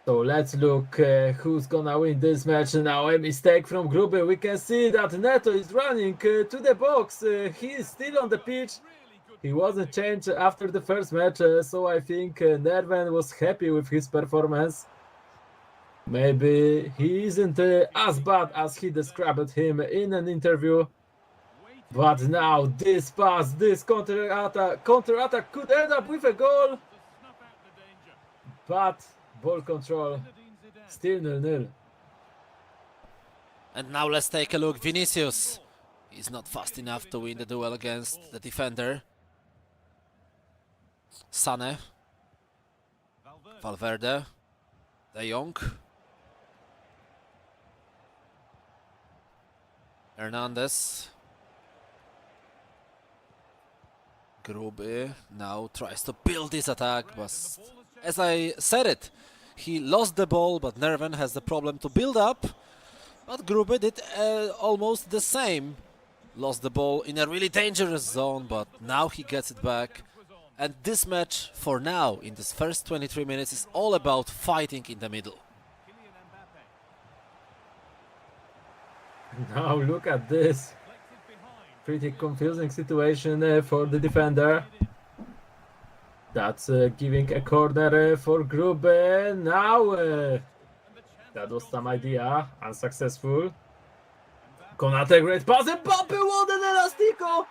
So let's look who's gonna win this match. Now a mistake from Gruby. We can see that Neto is running to the box. He is still on the pitch. He wasn't changed after the first match, so I think Neerven was happy with his performance. Maybe he isn't as bad as he described him in an interview. But now this pass, this counter-attack could end up with a goal. But ball control, still 0-0. And now let's take a look. Vinicius He's not fast enough to win the duel against the defender. Sane. Valverde. De Jong. Hernandez. Gruby now tries to build this attack, but as I said it, he lost the ball, but Neerven has the problem to build up. But Gruby did almost the same. Lost the ball in a really dangerous zone, but now he gets it back. And this match, for now, in this first 23 minutes, is all about fighting in the middle. Now look at this. Pretty confusing situation for the defender. That's giving a corner for Gruby. Now that was some idea, unsuccessful. Konate, great pass, and Mbappe, what an elastico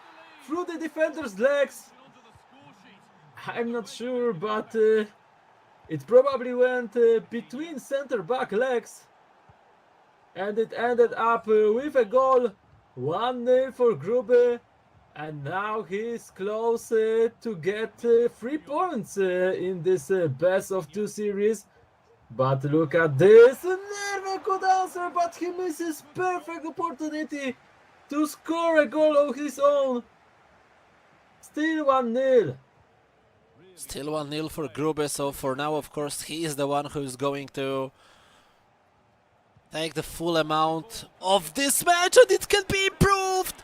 through the defender's legs. I'm not sure, but it probably went between center-back legs. And it ended up with a goal. 1-0 for Gruby. And now he's close to get 3 points in this best of 2 series. But look at this. Neerven could answer, but he misses perfect opportunity to score a goal of his own. Still 1-0. Still 1-0 for Gruby, so for now, of course, he is the one who is going to take the full amount of this match, and it can be improved!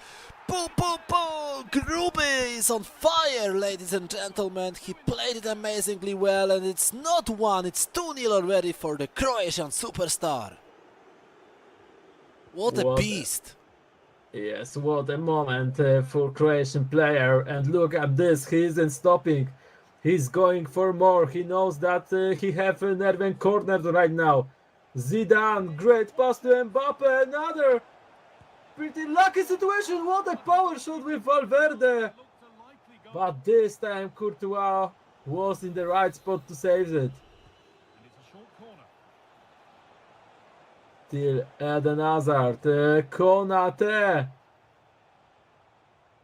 Boo, boo, boo! Gruby is on fire, ladies and gentlemen. He played it amazingly well, and it's not 1, it's 2-0 already for the Croatian superstar. What a beast! Yes, what a moment for Croatian player. And look at this, he isn't stopping. He's going for more. He knows that he have Neerven cornered right now. Zidane, great pass to Mbappe, another pretty lucky situation. What a power shot with Valverde. But this time Courtois was in the right spot to save it. Still Eden Hazard, Konate.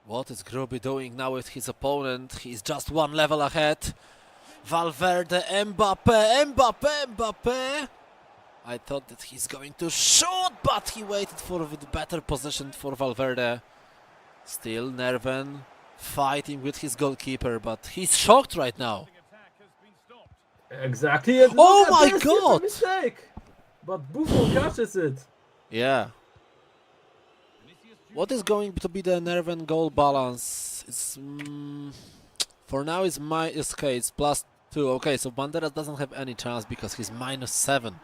What is Gruby doing now with his opponent? He's just 1 level ahead. Valverde, Mbappe, Mbappe. I thought that he's going to shoot, but he waited for the better position for Valverde. Still Neerven fighting with his goalkeeper, but he's shocked right now. Exactly. Oh my God! Mistake. But Buffon catches it. Yeah. What is going to be the Neerven goal balance? It's for now it's it's +2. Okay, so Banderas doesn't have any chance because he's -7.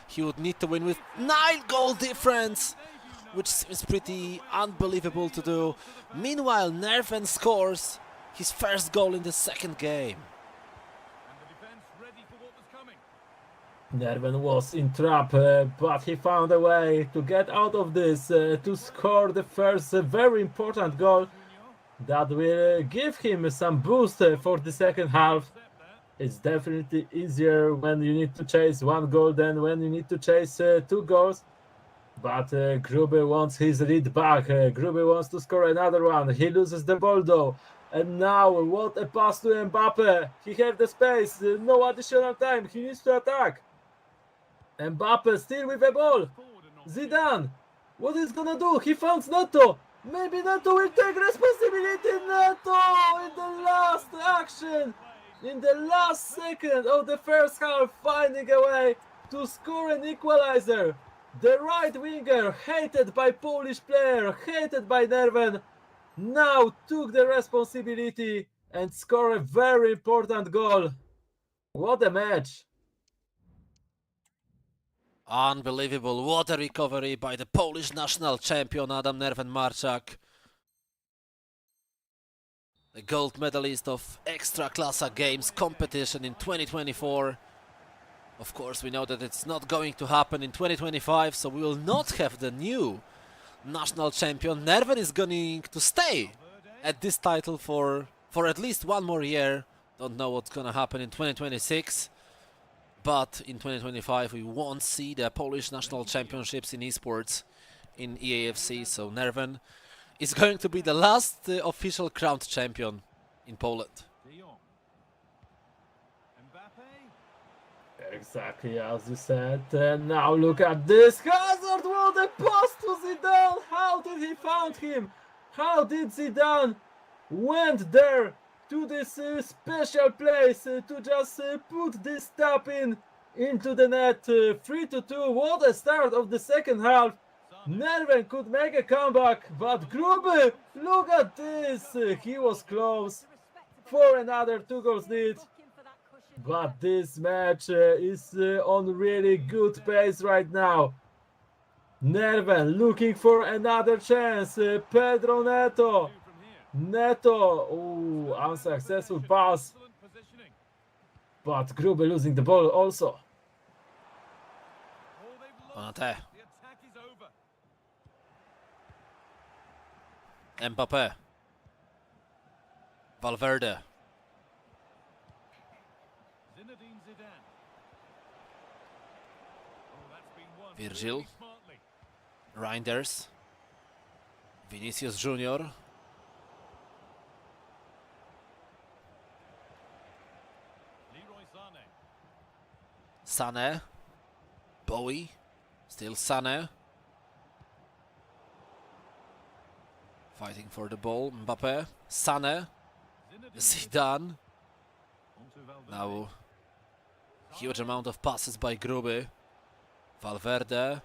He would need to win with 9 goal difference, which seems pretty unbelievable to do. Meanwhile, Neerven scores his first goal in the second game. Neerven was in trap, but he found a way to get out of this, to score the first very important goal that will give him some boost for the second half. It's definitely easier when you need to chase 1 goal than when you need to chase 2 goals. But Gruby wants his lead back. Gruby wants to score another one. He loses the ball though. And now, what a pass to Mbappe. He has the space, no additional time. He needs to attack. Mbappe still with the ball. Zidane, what is gonna do? He found Neto. Maybe Neto will take responsibility. Neto in the last action, in the last second of the first half, finding a way to score an equalizer. The right winger, hated by Polish player, hated by Neerven, now took the responsibility and scored a very important goal. What a match! Unbelievable, what a recovery by the Polish national champion Adam Neerven-Marczak. The gold medalist of Ekstraklasa Games competition in 2024. Of course, we know that it's not going to happen in 2025, so we will not have the new national champion. Neerven is going to stay at this title for at least 1 more year. Don't know what's going to happen in 2026. But in 2025 we won't see the Polish national championships in esports in EAFC, so Neerven is going to be the last official crowned champion in Poland. De Jong. Mbappe. Exactly as you said. And now look at this. Hazard, what a pass to Zidane! How did he find him? How did Zidane went there to this special place to just put this tap into the net? 3-2. What a start of the second half. Neerven could make a comeback, but Gruby, look at this. He was close for another 2 goals lead. But this match is on really good pace right now. Neerven looking for another chance. Pedro Neto. Neto. Ooh, unsuccessful pass. But Gruby losing the ball also. Mate. Mbappe. Valverde. Virgil. Reinders. Vinicius Junior. Sané. Bowie. Still Sané. Fighting for the ball. Mbappe. Sané. Zidane. Now huge amount of passes by Gruby. Valverde.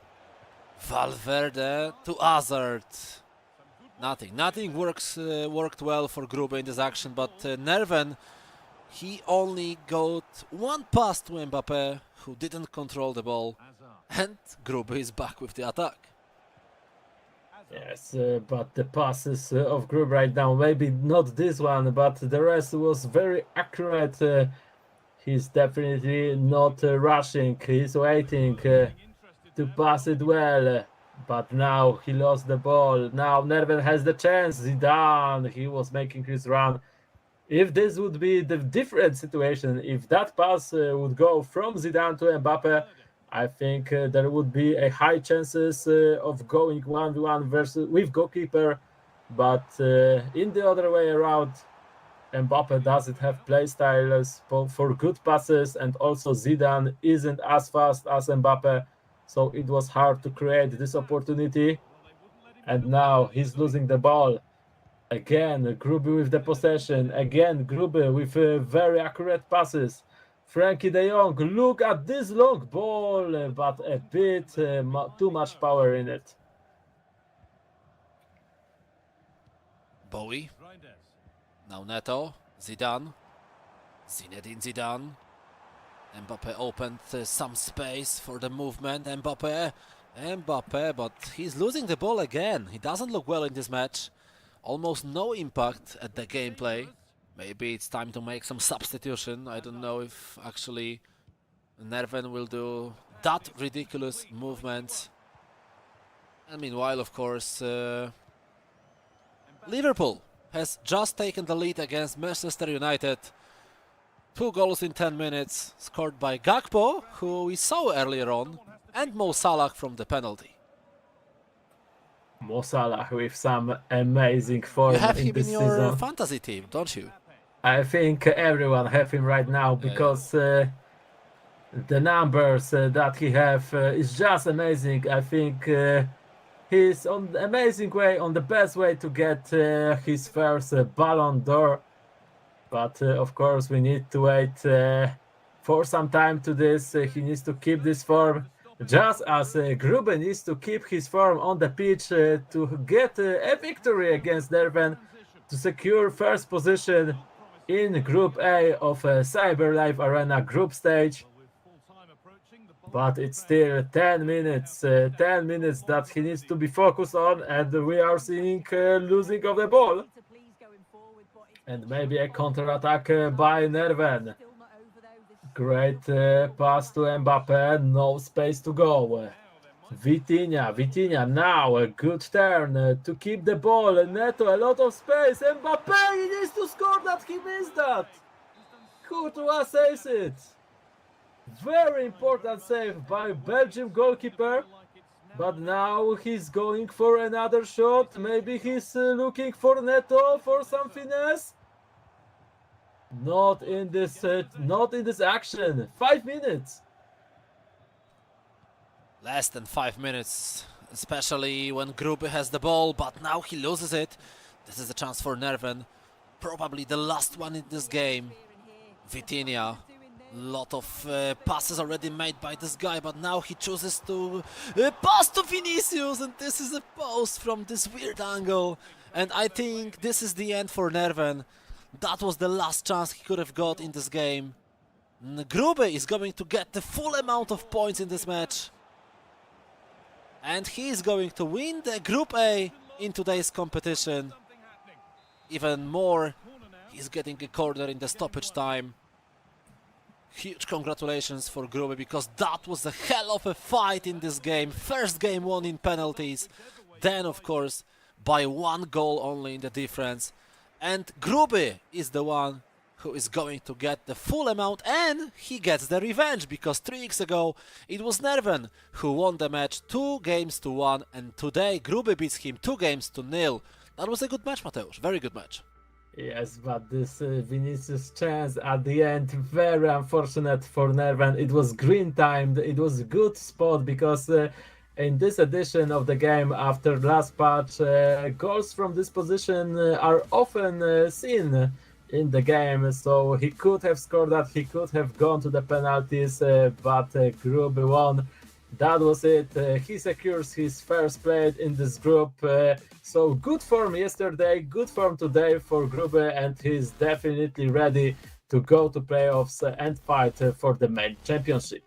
Valverde to Hazard. Nothing worked well for Gruby in this action, but Neerven, he only got one pass to Mbappe, who didn't control the ball, and Gruby is back with the attack. Yes, but the passes of Gruby right now, maybe not this one, but the rest was very accurate. He's definitely not rushing, he's waiting to pass it well, but now he lost the ball. Now Neerven has the chance. Zidane, he was making his run. If this would be the different situation, if that pass would go from Zidane to Mbappe, I think there would be a high chances of going 1v1 versus with goalkeeper. But in the other way around, Mbappe doesn't have play styles for good passes, and also Zidane isn't as fast as Mbappe. So it was hard to create this opportunity. And now he's losing the ball. Again, Gruby with the possession. Again, Gruby with very accurate passes. Frankie de Jong, look at this long ball, but a bit too much power in it. Bowie. Now Neto. Zidane. Zinedine Zidane. Mbappe opened some space for the movement. Mbappe, but he's losing the ball again. He doesn't look well in this match. Almost no impact at the gameplay. Maybe it's time to make some substitution. I don't know if actually Neerven will do that ridiculous movement. And meanwhile, of course, Liverpool has just taken the lead against Manchester United. 2 goals in 10 minutes, scored by Gakpo, who we saw earlier on, and Mo Salah from the penalty. Mo Salah with some amazing form You have in him this in your season. fantasy team, don't you? I think everyone have him right now because the numbers that he have is just amazing. I think he's on the amazing way, on the best way to get his first Ballon d'Or. But of course we need to wait for some time to this. He needs to keep this form, just as Gruby needs to keep his form on the pitch to get a victory against Neerven, to secure first position in Group A of CyberLivearena group stage. But it's still 10 minutes that he needs to be focused on, and we are seeing losing of the ball. And maybe a counter-attack by Neerven. Great pass to Mbappe, no space to go. Vitinha now, a good turn to keep the ball. Neto, a lot of space. Mbappe, he needs to score that, he missed that. Courtois saves it. Very important save by Belgium goalkeeper. But now he's going for another shot. Maybe he's looking for Neto for some finesse. Not in this action. 5 minutes. Less than 5 minutes, especially when Gruby has the ball, but now he loses it. This is a chance for Neerven, probably the last one in this game. Vitinha, lot of passes already made by this guy, but now he chooses to pass to Vinicius, and this is a post from this weird angle. And I think this is the end for Neerven. That was the last chance he could have got in this game. Gruby is going to get the full amount of points in this match. And he is going to win the Group A in today's competition. Even more, he's getting a corner in the stoppage time. Huge congratulations for Gruby, because that was a hell of a fight in this game. First game won in penalties, then of course by 1 goal only in the difference. And Gruby is the one who is going to get the full amount, and he gets the revenge, because 3 weeks ago it was Neerven who won the match 2-1, and today Gruby beats him 2-0. That was a good match, Mateusz, very good match. Yes, but this Vinicius chance at the end, very unfortunate for Neerven. It was green timed, it was a good spot, because in this edition of the game, after last patch, goals from this position are often seen in the game, so he could have scored that, he could have gone to the penalties, but Gruby won. That was it. He secures his first place in this group. So good form yesterday, good form today for Gruby, and he's definitely ready to go to playoffs and fight for the main championship.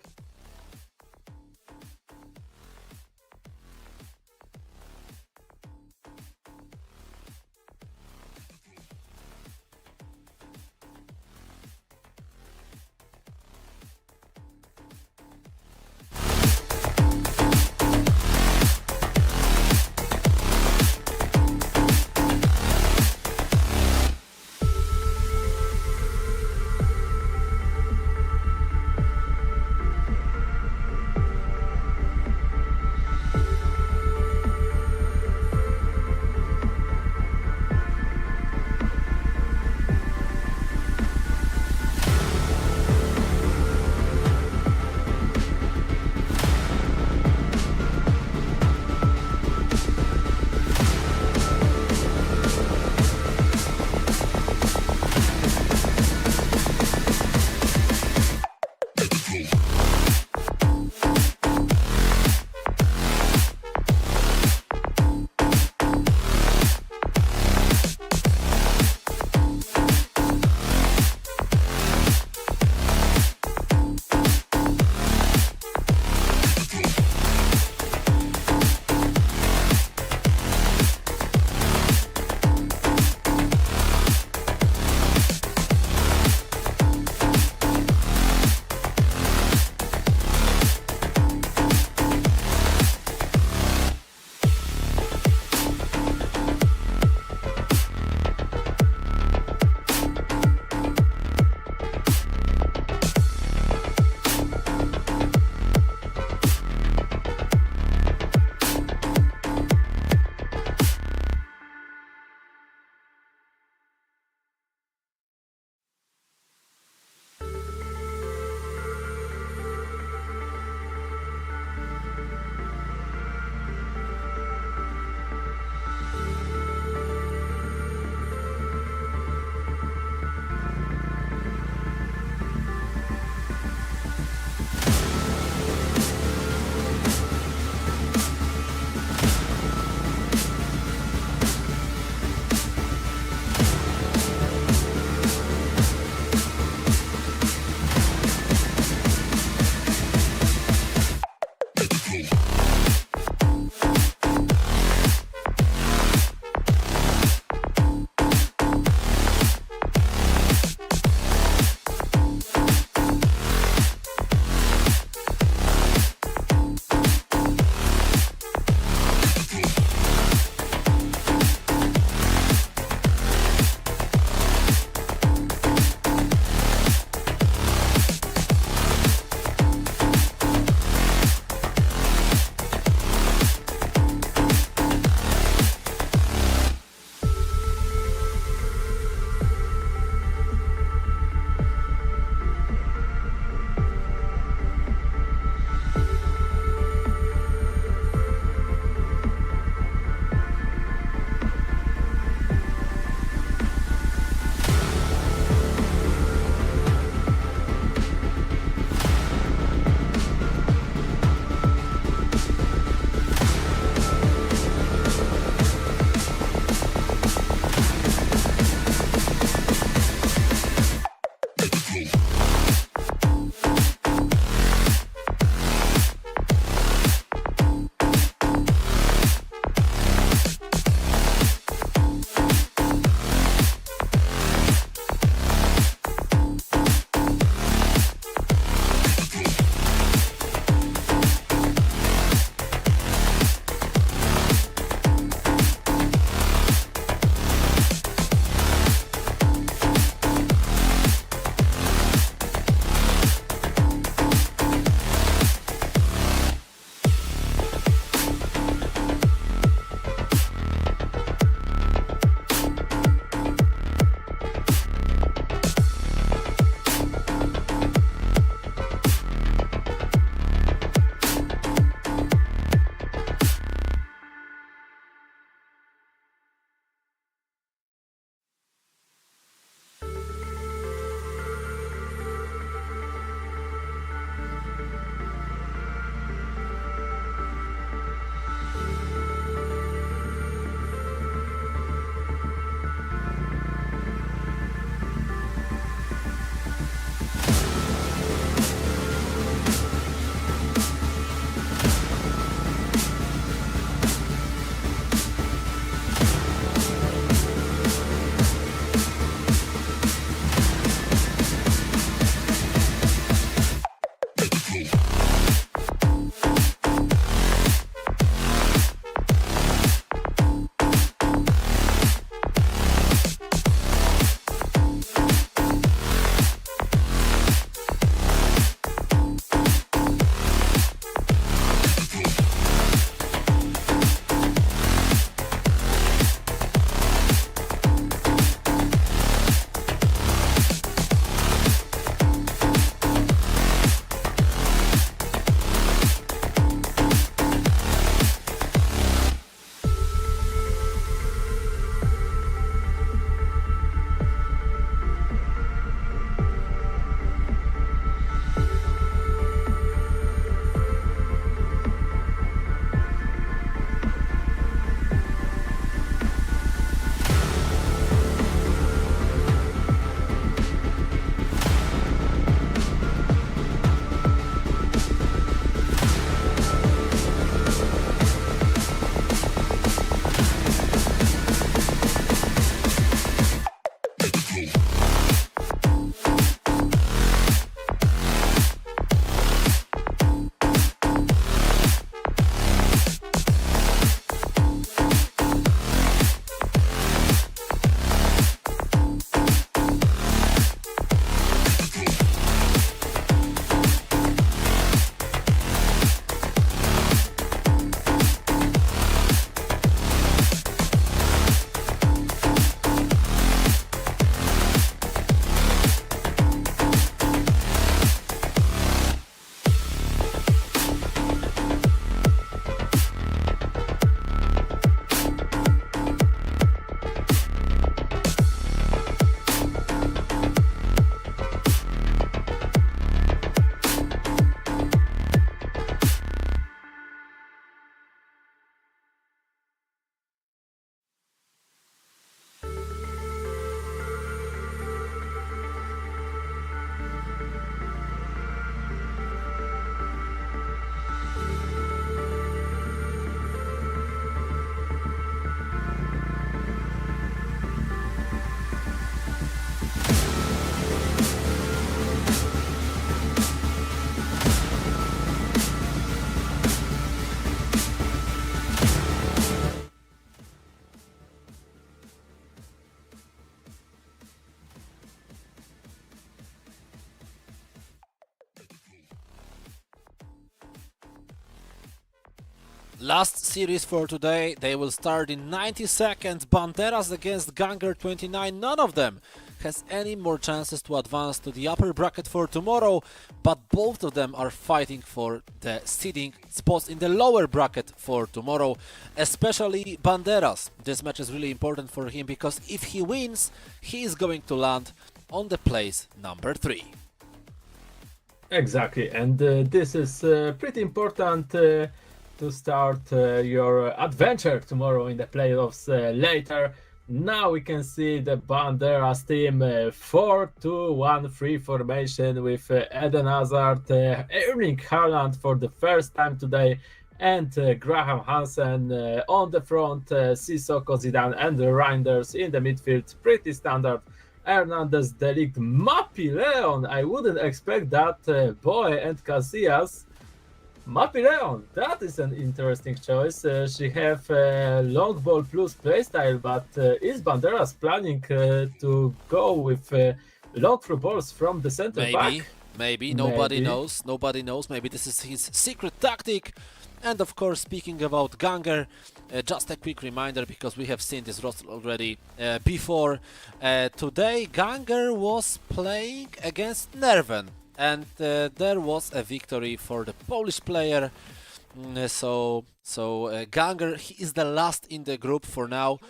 Last series for today, they will start in 90 seconds. Banderas against Ganger 29. None of them has any more chances to advance to the upper bracket for tomorrow, but both of them are fighting for the seeding spots in the lower bracket for tomorrow, especially Banderas. This match is really important for him because if he wins, he is going to land on the place number 3. Exactly, and this is pretty important to start your adventure tomorrow in the playoffs later. Now we can see the Banderas team 4-2-1-3 formation with Eden Hazard, Erling Haaland for the first time today, and Graham Hansen on the front, Sissoko, Zidane and Reinders in the midfield, pretty standard. Hernandez, De Ligt, Mapi, Leon. I wouldn't expect that boy, and Casillas. Mapi Leon, that is an interesting choice. She have long ball plus playstyle, but is Banderas planning to go with long through balls from the center back? Maybe. Nobody knows. Nobody knows. Maybe this is his secret tactic. And of course, speaking about Ganger, just a quick reminder because we have seen this roster already before. Today, Ganger was playing against Neerven, and there was a victory for the Polish player. So Ganger, he is the last in the group for now.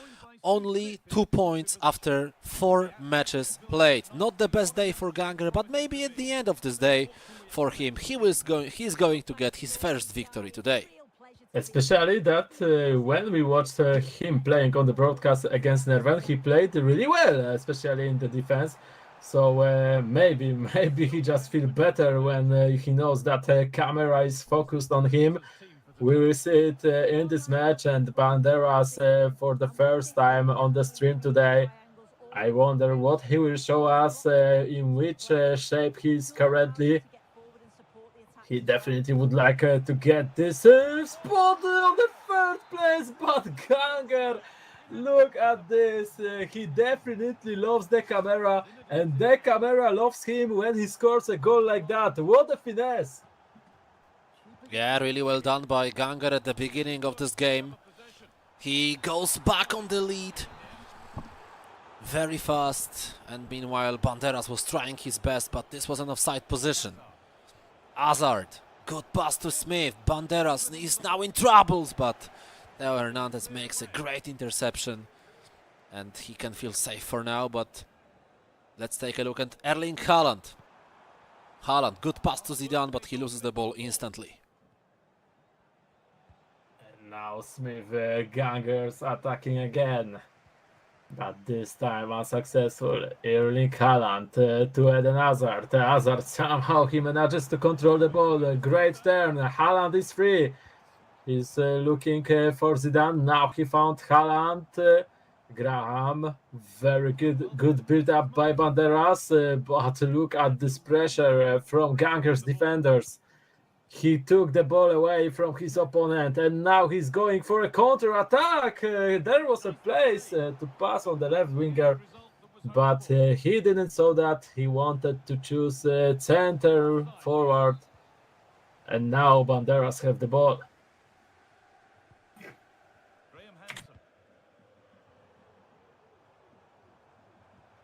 Only 2 points after 4 matches played. Not the best day for Ganger, but maybe at the end of this day for him, he's going to get his first victory today. Especially that when we watched him playing on the broadcast against Neerven, he played really well, especially in the defense. So maybe he just feels better when he knows that camera is focused on him. We will see it in this match, and Banderas for the first time on the stream today. I wonder what he will show us, in which shape he is currently. He definitely would like to get this spot on the third place, but Ganger, look at this. He definitely loves the camera, and the camera loves him when he scores a goal like that. What a finesse! Yeah, really well done by Ganger at the beginning of this game. He goes back on the lead very fast, and meanwhile Banderas was trying his best, but this was an offside position. Hazard, good pass to Smith. Banderas is now in troubles, but Theo Hernandez makes a great interception, and he can feel safe for now. But let's take a look at Erling Haaland. Haaland, good pass to Zidane, but he loses the ball instantly. Now Smith, Gangers attacking again, but this time unsuccessful. Erling Haaland to Eden Hazard. Hazard somehow he manages to control the ball. Great turn. Haaland is free. He's looking for Zidane. Now he found Haaland. Graham, very good build-up by Banderas, but look at this pressure from Gangers defenders. He took the ball away from his opponent, and now he's going for a counter-attack. There was a place to pass on the left winger, but he didn't saw that. He wanted to choose center forward, and now Banderas have the ball.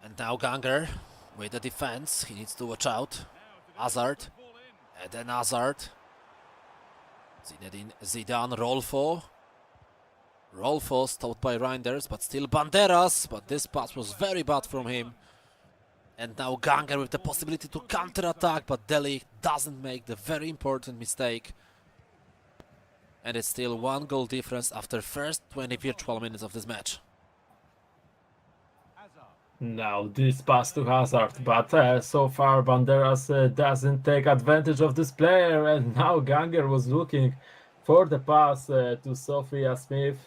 And now Ganger with the defense. He needs to watch out. Hazard. Eden Hazard. Zinedine Zidane, Rolfo. Rolfo stopped by Reinders, but still Banderas. But this pass was very bad from him. And now Ganger with the possibility to counter-attack, but De Ligt doesn't make the very important mistake. And it's still 1 goal difference after first 20 virtual minutes of this match. Now this pass to Hazard, but so far Banderas doesn't take advantage of this player, and now Ganger was looking for the pass to Sophia Smith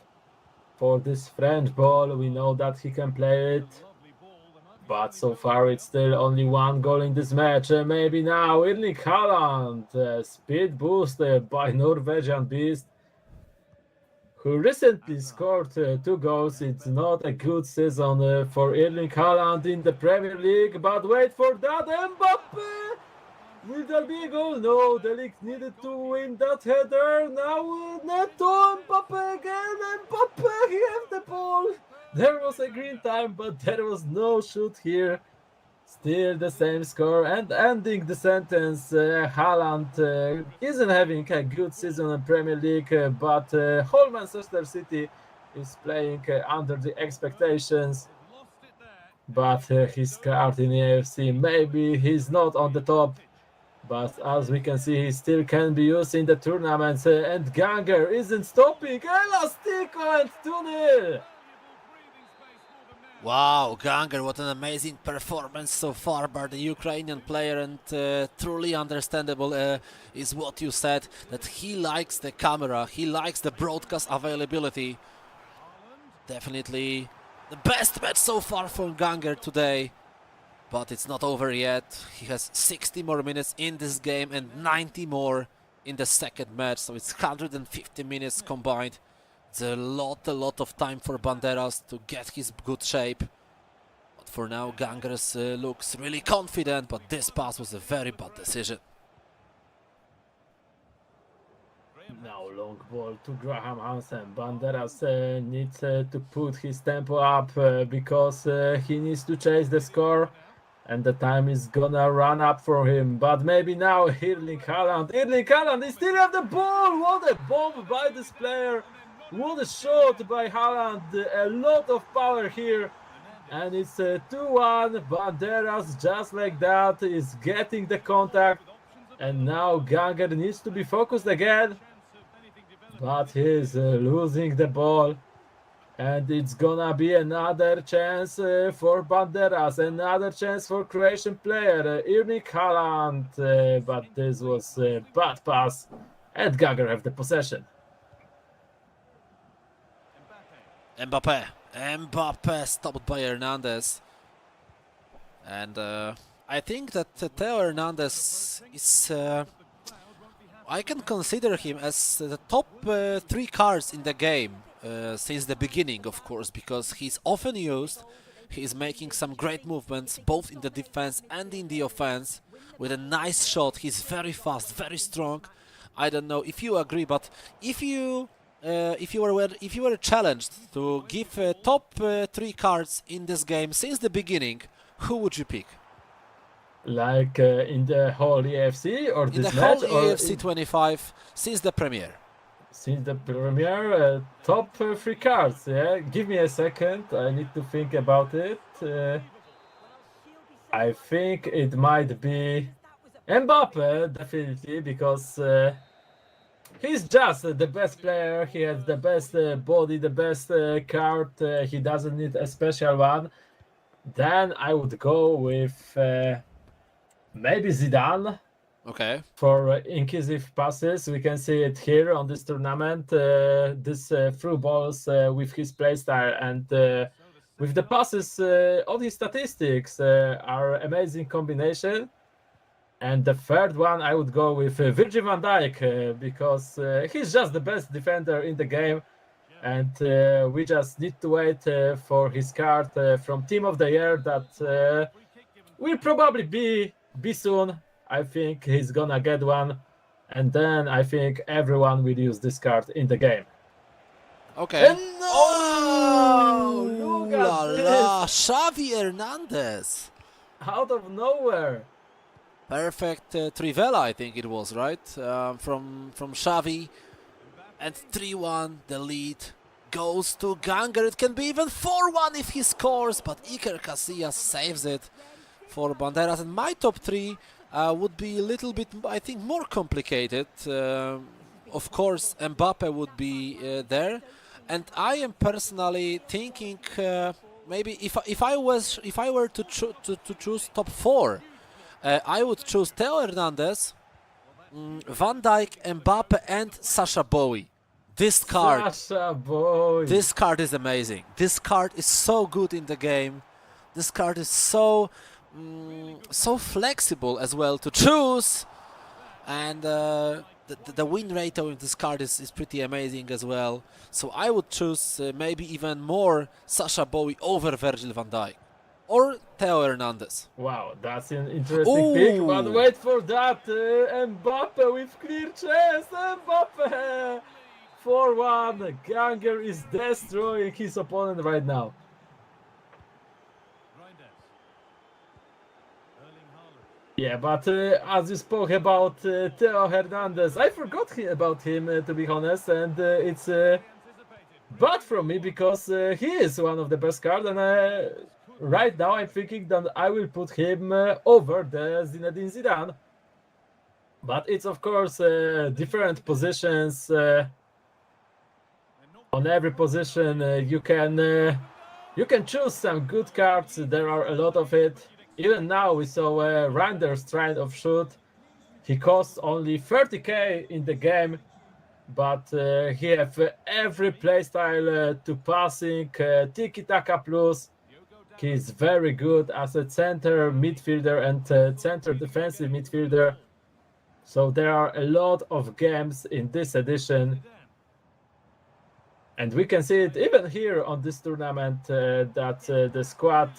for this French ball. We know that he can play it, but so far it's still only 1 goal in this match. Maybe now Erling Haaland, speed boost by Norwegian Beast, who recently scored 2 goals. It's not a good season for Erling Haaland in the Premier League, but wait for that, Mbappe! Will there be a goal? No, the league needed to win that header. Now Neto, Mbappe again. Mbappe, he has the ball. There was a green time, but there was no shoot here. Still the same score. And ending the sentence, Haaland isn't having a good season in Premier League, but whole Manchester City is playing under the expectations. But his card in the AFC, maybe he's not on the top. But as we can see, he still can be used in the tournaments. And Ganger isn't stopping. Elastico and 2-0. Wow, Ganger, what an amazing performance so far by the Ukrainian player, and truly understandable is what you said, that he likes the camera, he likes the broadcast availability. Definitely the best match so far from Ganger today, but it's not over yet. He has 60 more minutes in this game and 90 more in the second match, so it's 150 minutes combined. It's a lot of time for Banderas to get his good shape. But for now, Gangers looks really confident, but this pass was a very bad decision. Now long ball to Graham Hansen. Banderas needs to put his tempo up because he needs to chase the score. And the time is gonna run up for him. But maybe now Erling Haaland. Erling Haaland, he still have the ball! What a bomb by this player! What a shot by Haaland, a lot of power here. And it's 2-1, Banderas just like that is getting the contact. And now Ganger needs to be focused again. But he's losing the ball. And it's gonna be another chance for Banderas, another chance for Croatian player, Erling Haaland. But this was a bad pass and Ganger have the possession. Mbappe stopped by Hernandez, and I think that Theo Hernandez is, I can consider him as the top 3 cards in the game since the beginning, of course, because he's often used, he's making some great movements both in the defense and in the offense with a nice shot. He's very fast, very strong. I don't know if you agree, but if you were challenged to give top 3 cards in this game since the beginning, who would you pick? Like in the whole EFC or in this the match? whole EFC 25 since the premiere? Since the premiere, top 3 cards, yeah? Give me a second, I need to think about it. I think it might be Mbappe, definitely, because he's just the best player, he has the best body, the best card, he doesn't need a special one. Then I would go with maybe Zidane. Okay. For incisive passes. We can see it here on this tournament, this through balls with his playstyle and with the passes, all his statistics are amazing combination. And the third one, I would go with Virgil van Dijk because he's just the best defender in the game. And we just need to wait for his card from Team of the Year that will probably be soon. I think he's gonna get one. And then I think everyone will use this card in the game. Okay. And oh, look La at la, this. Xavi Hernandez. Out of nowhere. Perfect Trivela, I think it was, right? From Xavi. And 3-1, the lead goes to Ganger. It can be even 4-1 if he scores, but Iker Casillas saves it for Banderas. And my top 3 would be a little bit, I think, more complicated. Of course, Mbappe would be there. And I am personally thinking maybe if I were to choose top 4, I would choose Theo Hernandez, Van Dijk, Mbappe, and Sasha Bowie. This card is amazing. This card is so good in the game. This card is so flexible as well to choose, and the win rate of this card is pretty amazing as well. So I would choose maybe even more Sasha Bowie over Virgil van Dijk, or Theo Hernandez. Wow, that's an interesting pick, but Ooh. wait for that. Mbappe with clear chance. Mbappe 4-1. Ganger is destroying his opponent right now. Yeah, but as you spoke about Theo Hernandez, I forgot about him, to be honest, and it's bad from me because he is one of the best cards, and right now I'm thinking that I will put him over the Zinedine Zidane. But it's of course different positions. On every position you can choose some good cards. There are a lot of it. Even now we saw Reinders trying of shoot. He costs only 30k in the game, but he have every playstyle to passing, tiki-taka plus. He's very good as a center midfielder and center defensive midfielder. So there are a lot of games in this edition. And we can see it even here on this tournament that the squad,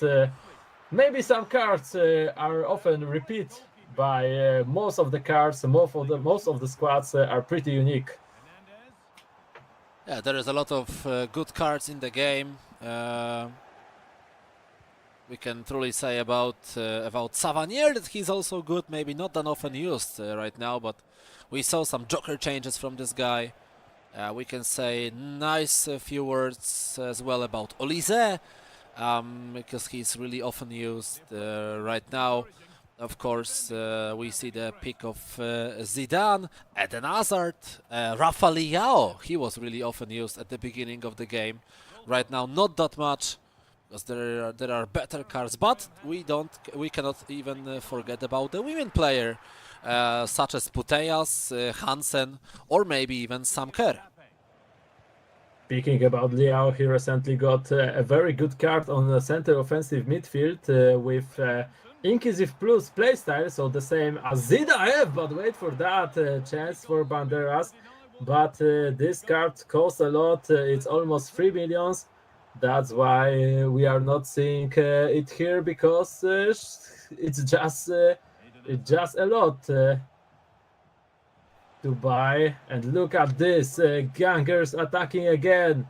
maybe some cards are often repeat by most of the cards. Most of the squads are pretty unique. Yeah, there is a lot of good cards in the game. We can truly say about Savanier that he's also good. Maybe not that often used right now, but we saw some Joker changes from this guy. We can say nice few words as well about Olise, because he's really often used right now. Of course, we see the pick of Zidane, Eden Hazard, Rafa Leao. He was really often used at the beginning of the game. Right now, not that much, because there are better cards. But we cannot even forget about the women player, such as Putellas, Hansen, or maybe even Sam Kerr. Speaking about Leao, he recently got a very good card on the center offensive midfield with Inquisitive Plus playstyle, so the same as Zidaev, but wait for that chance for Banderas. But this card costs a lot, it's almost 3 millions. That's why we are not seeing it here, because it's just a lot to buy. And look at this, Gangers attacking again.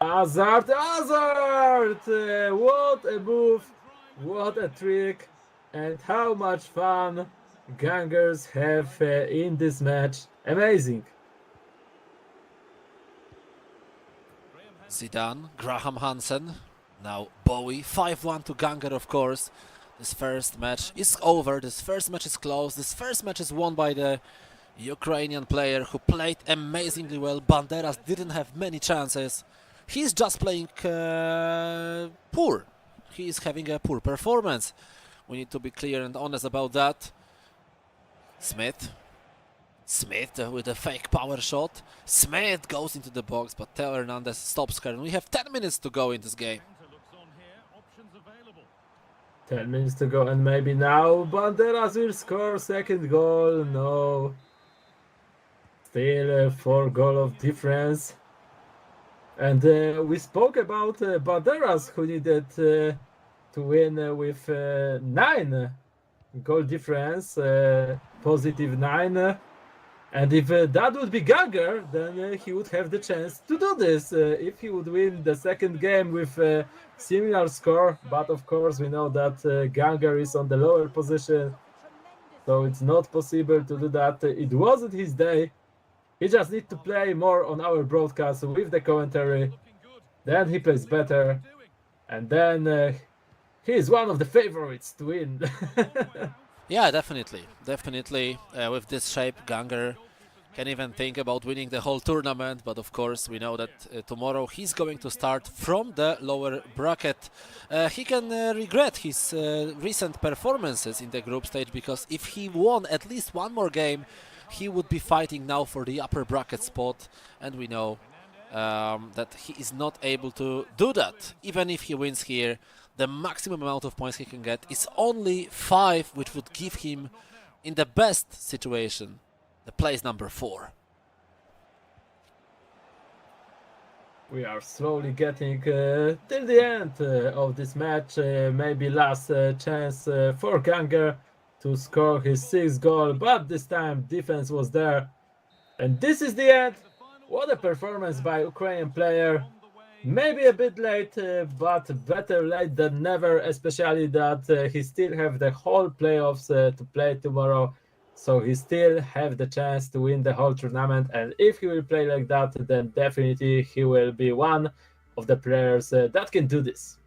Hazard! What a move, what a trick, and how much fun Gangers have in this match. Amazing. Zidane, Graham Hansen, now Bowie, 5-1 to Ganger, of course. This first match is over, this first match is closed, this first match is won by the Ukrainian player who played amazingly well. Banderas didn't have many chances. He's just playing poor. He is having a poor performance. We need to be clear and honest about that. Smith with a fake power shot. Smith goes into the box, but Theo Hernandez stops her. And we have 10 minutes to go in this game. 10 minutes to go, and maybe now Banderas will score second goal. No. Still 4 goal of difference. And we spoke about Banderas, who needed to win with 9 goal difference, positive 9. And if that would be Ganger, then he would have the chance to do this if he would win the second game with a similar score. But of course, we know that Ganger is on the lower position, so it's not possible to do that. It wasn't his day. He just needs to play more on our broadcast with the commentary. Then he plays better, and then he is one of the favorites to win. Yeah, definitely. With this shape, Ganger can even think about winning the whole tournament, but of course we know that tomorrow he's going to start from the lower bracket. He can regret his recent performances in the group stage, because if he won at least one more game, he would be fighting now for the upper bracket spot, and we know that he is not able to do that. Even if he wins here, the maximum amount of points he can get is only 5, which would give him, in the best situation, the place number 4. We are slowly getting till the end of this match. Maybe last chance for Ganger to score his 6th goal, but this time defense was there. And this is the end. What a performance by Ukrainian player. Maybe a bit late, but better late than never, especially that he still have the whole playoffs to play tomorrow. So he still have the chance to win the whole tournament, and if he will play like that, then definitely he will be one of the players that can do this.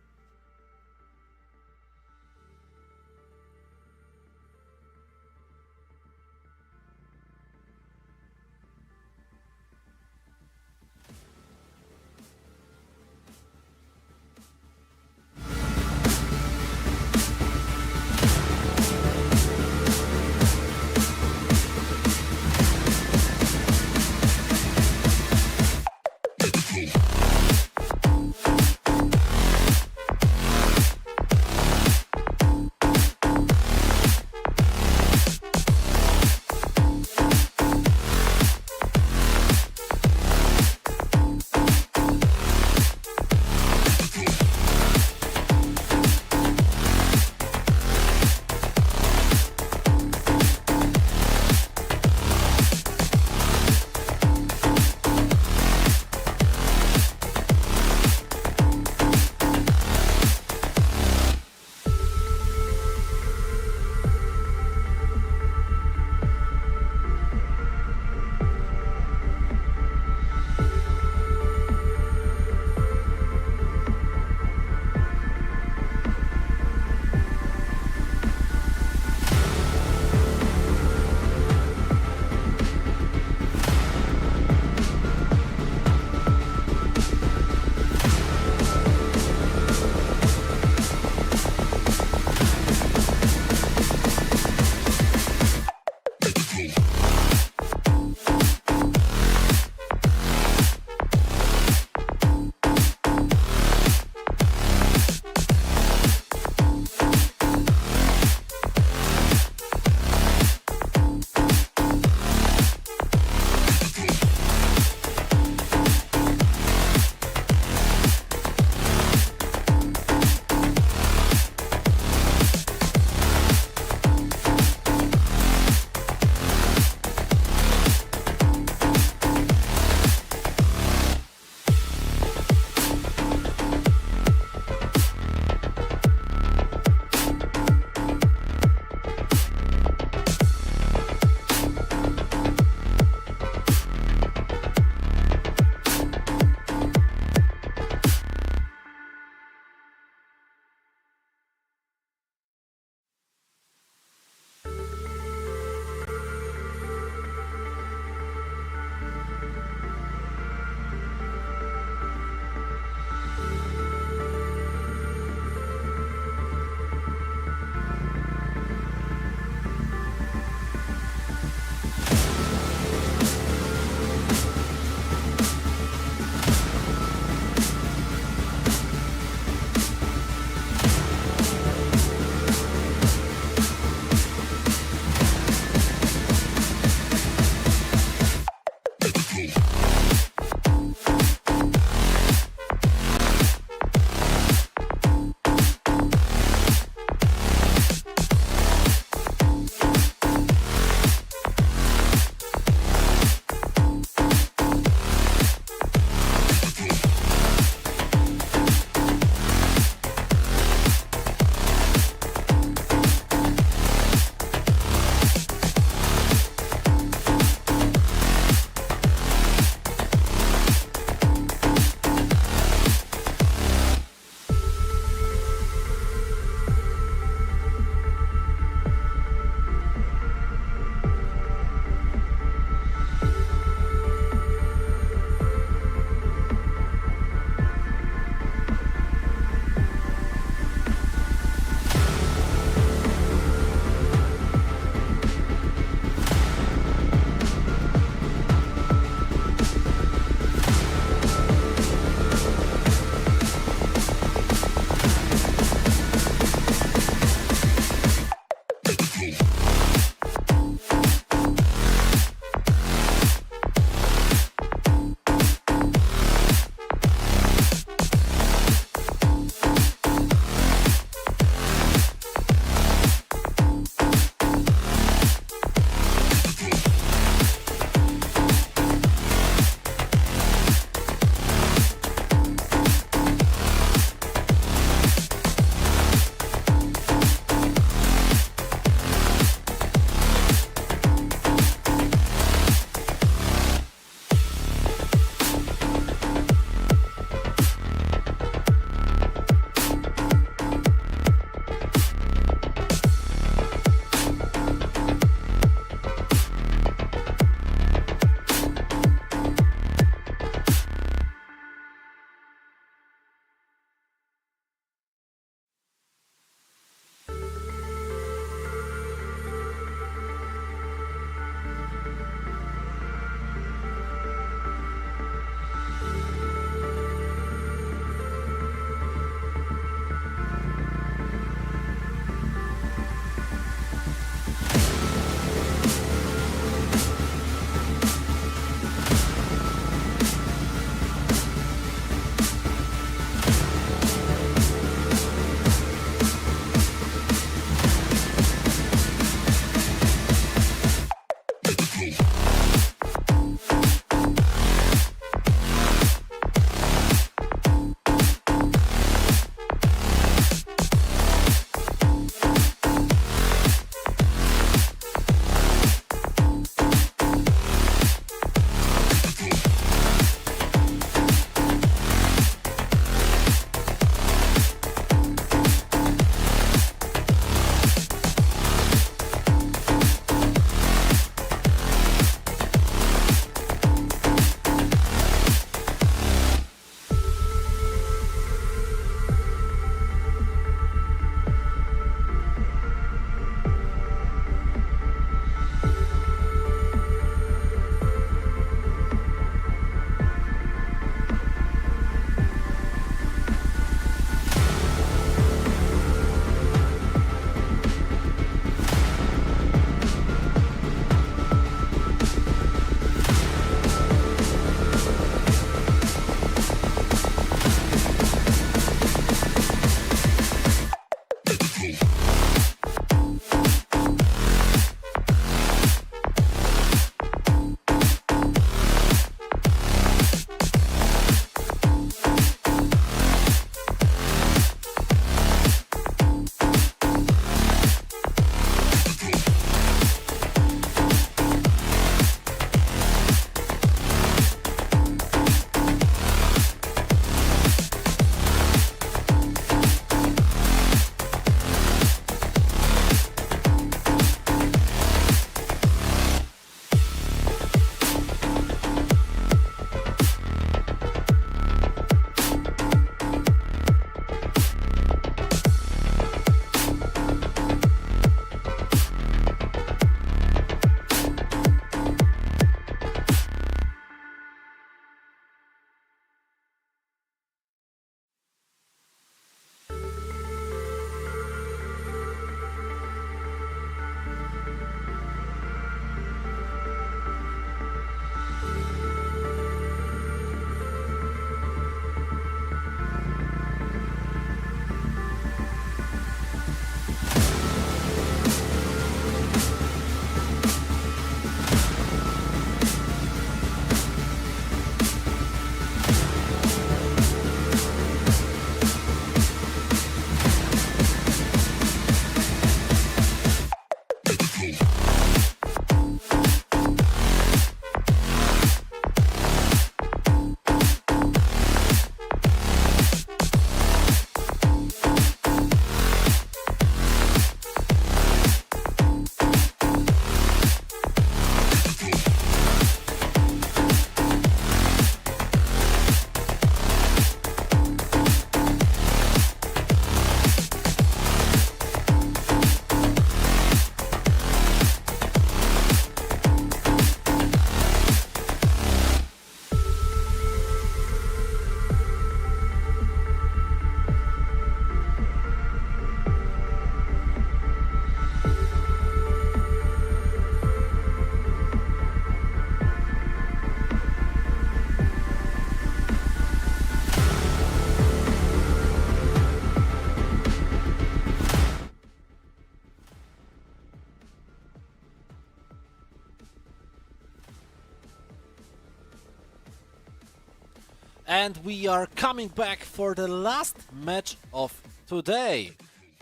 And we are coming back for the last match of today.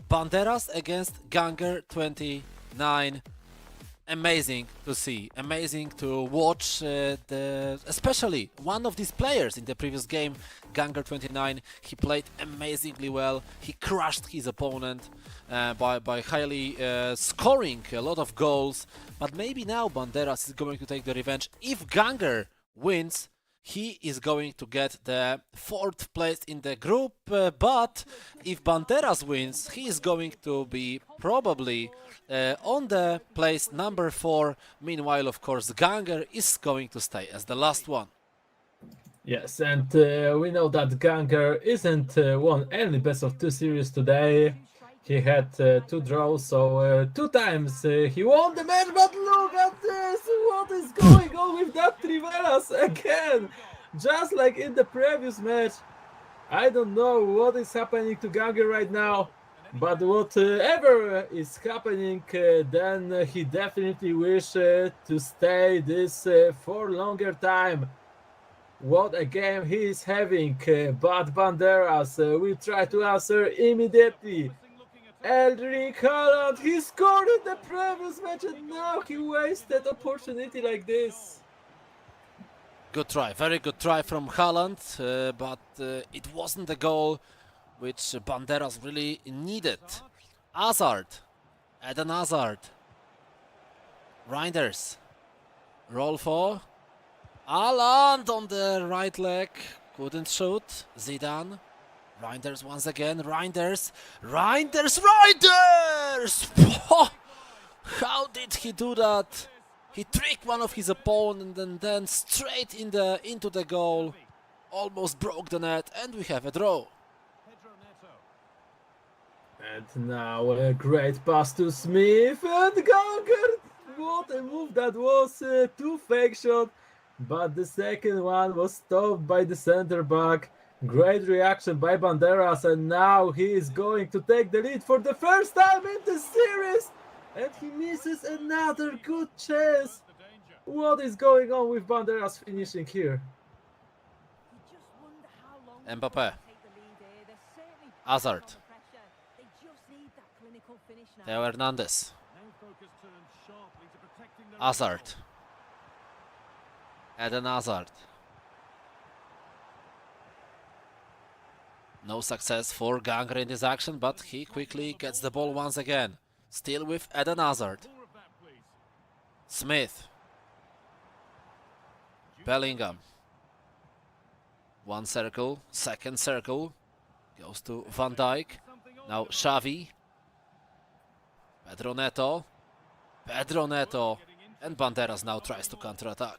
Banderas against Ganger 29. Amazing to see, amazing to watch, especially one of these players in the previous game, Ganger 29. He played amazingly well. He crushed his opponent by highly scoring a lot of goals. But maybe now Banderas is going to take the revenge. If Ganger wins, he is going to get the 4th place in the group, but if Banderas wins, he is going to be probably on the place number 4. Meanwhile, of course, Ganger is going to stay as the last one. Yes, and we know that Ganger isn't won any best of 2 series today. He had 2 draws, so 2 times he won the match, but look at this! What is going on with that Triveras again? Just like in the previous match. I don't know what is happening to Ganger right now, but whatever is happening, then he definitely wish to stay this for longer time. What a game he is having, but Banderas will try to answer immediately. Erling Haaland, he scored in the previous match and now he wasted opportunity like this. Good try, very good try from Haaland, but it wasn't the goal which Banderas really needed. Hazard, Eden Hazard, Reinders, Rolfo, Haaland on the right leg, couldn't shoot, Zidane. Reinders once again, Reinders! How did he do that? He tricked one of his opponents and then straight into the goal. Almost broke the net and we have a draw. And now a great pass to Smith and Ganger! What a move that was! 2 fake shots, but the second one was stopped by the center back. Great reaction by Banderas, and now he is going to take the lead for the first time in the series, and he misses another good chance. What is going on with Banderas finishing here? Mbappé, Hazard, Theo Hernandez, Hazard, Eden Hazard. No success for Ganger in this action, but he quickly gets the ball once again. Still with Eden Hazard. Smith. Bellingham. One circle, second circle. Goes to Van Dijk. Now Xavi. Pedro Neto. And Banderas now tries to counter-attack.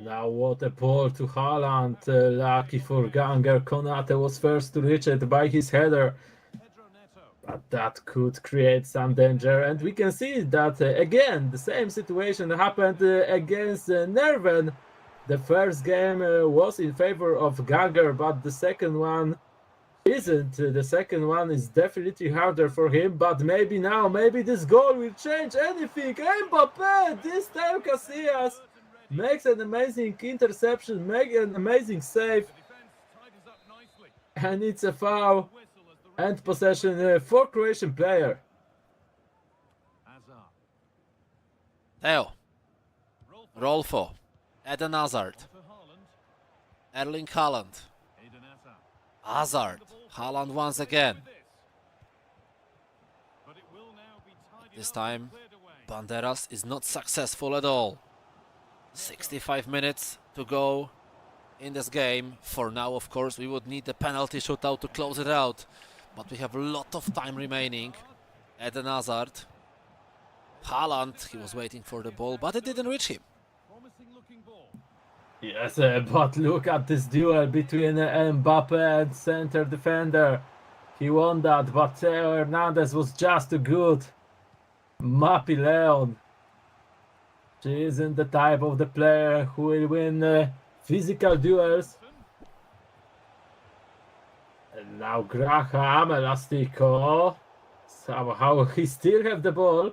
Now what a ball to Haaland, lucky for Ganger. Konate was first to reach it by his header, but that could create some danger, and we can see that again the same situation happened against Neerven. The first game was in favor of Ganger, but the second one isn't. The second one is definitely harder for him, but maybe now, maybe this goal will change anything. Mbappé, this time Casillas makes an amazing interception, makes an amazing save, and it's a foul and possession for Croatian player. Theo, Rolfo, Eden Hazard, Erling Haaland, Hazard, Haaland once again. This time, Banderas is not successful at all. 65 minutes to go in this game. For now, of course, we would need the penalty shootout to close it out, but we have a lot of time remaining. Eden Hazard. Haaland, he was waiting for the ball, but it didn't reach him. Yes, but look at this duel between Mbappé and center defender. He won that, but Theo Hernandez was just too good. Mapi Leon. She isn't the type of the player who will win physical duels. And now Graham Elastico. Somehow he still have the ball.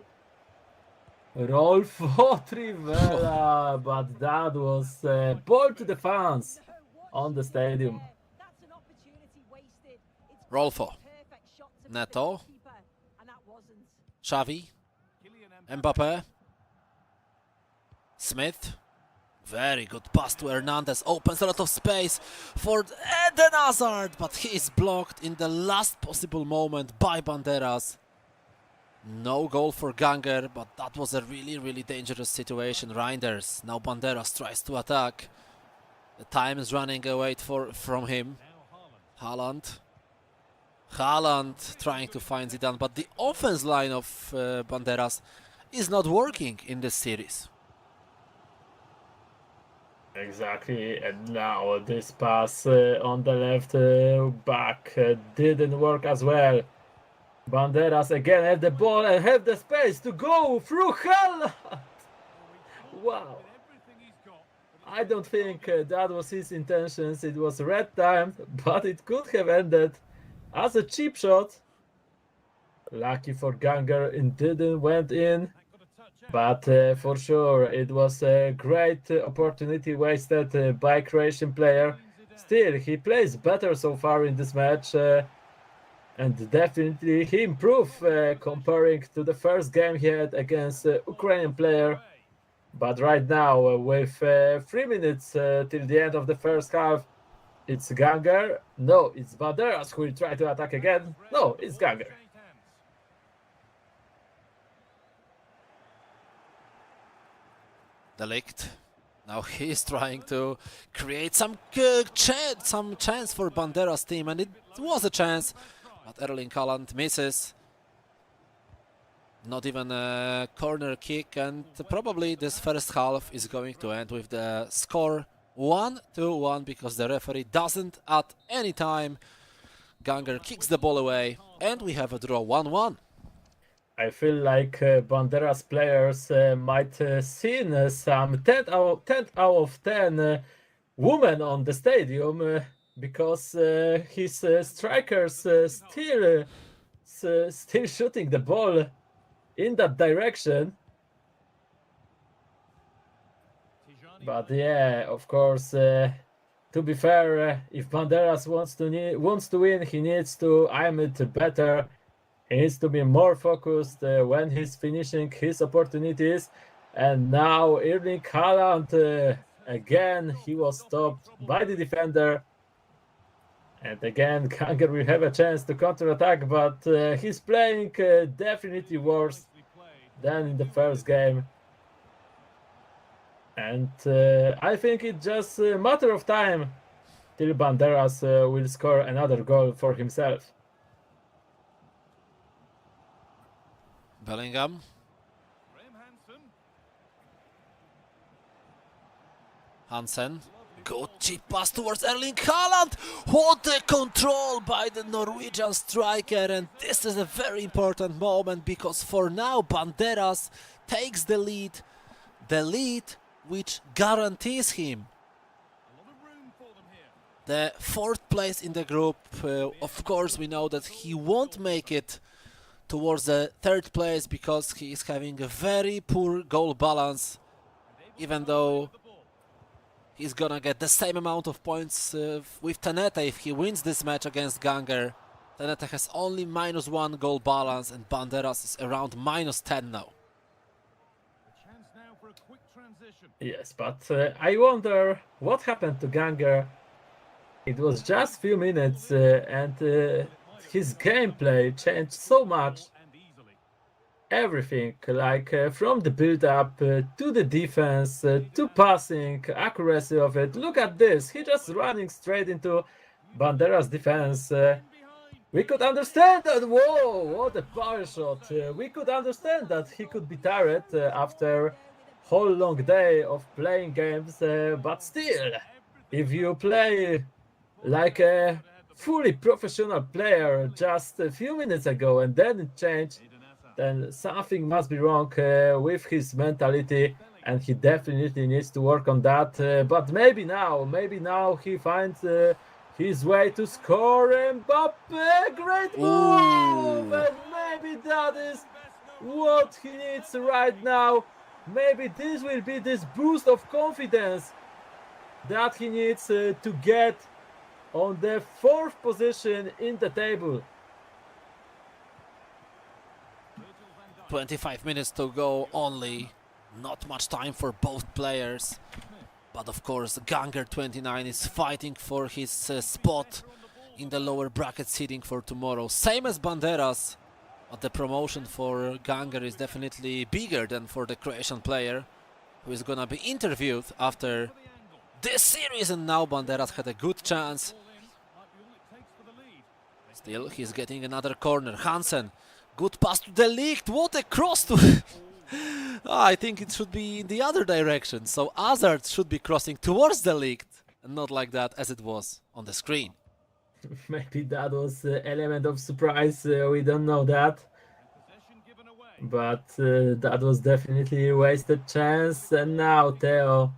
Rolfo Trivela, but that was ball to the fans on the stadium. That's an opportunity wasted. It's Rolfo, perfect shot to Neto, the keeper, and that wasn't. Xavi, Mbappe, Smith. Very good pass to Hernandez. Opens a lot of space for Eden Hazard, but he is blocked in the last possible moment by Banderas. No goal for Ganger, but that was a really dangerous situation. Reinders. Now Banderas tries to attack. The time is running away from him. Haaland. Haaland trying to find Zidane, but the offense line of Banderas is not working in this series. Exactly, and now this pass on the left back didn't work as well. Banderas again had the ball and have the space to go through Haaland. Wow. I don't think that was his intentions. It was red time, but it could have ended as a cheap shot. Lucky for Ganger, it didn't went in. But for sure, it was a great opportunity wasted by Croatian player. Still, he plays better so far in this match. And definitely he improved comparing to the first game he had against Ukrainian player. But right now, with 3 minutes till the end of the first half, it's Ganger. No, it's Banderas who will try to attack again. No, it's Ganger. Delict. Now he's trying to create some chance for Banderas team, and it was a chance, but Erling Haaland misses. Not even a corner kick, and probably this first half is going to end with the score 1-1 because the referee doesn't at any time. Ganger kicks the ball away, and we have a draw 1-1. I feel like Banderas players might seen some 10 out of 10 women on the stadium because his strikers still shooting the ball in that direction. But yeah, of course, to be fair, if Banderas wants to win, he needs to aim it better. He needs to be more focused when he's finishing his opportunities. And now Erling Haaland, again, he was stopped by the defender. And again, Ganger will have a chance to counter-attack, but he's playing definitely worse than in the first game. And I think it's just a matter of time till Banderas will score another goal for himself. Bellingham. Hansen. Good cheap pass towards Erling Haaland. What a control by the Norwegian striker. And this is a very important moment because for now Banderas takes the lead. The lead which guarantees him the 4th place in the group. Of course, we know that he won't make it towards the 3rd place because he is having a very poor goal balance, even though he's gonna get the same amount of points with Tenete if he wins this match against Ganger. Tenete has only -1 goal balance and Banderas is around -10 now. Yes, but I wonder what happened to Ganger. It was just few minutes and his gameplay changed so much. Everything, like from the build-up to the defense, to passing, accuracy of it. Look at this, he just running straight into Banderas' defense. We could understand that, whoa, what a power shot. We could understand that he could be tired after whole long day of playing games, but still, if you play like a fully professional player just a few minutes ago and then it changed, then something must be wrong with his mentality, and he definitely needs to work on that. But maybe now he finds his way to score. Mbappe, great move, and maybe that is what he needs right now. Maybe this will be this boost of confidence that he needs to get on the 4th position in the table. 25 minutes to go only. Not much time for both players. But of course, Ganger29 is fighting for his spot in the lower bracket seeding for tomorrow. Same as Banderas. But the promotion for Ganger is definitely bigger than for the Croatian player, who is gonna be interviewed after this series. And now Banderas had a good chance. Still, he's getting another corner. Hansen, good pass to the league. What a cross to... I think it should be in the other direction. So Hazard should be crossing towards the league, and not like that as it was on the screen. Maybe that was an element of surprise, we don't know that. But that was definitely a wasted chance. And now Theo,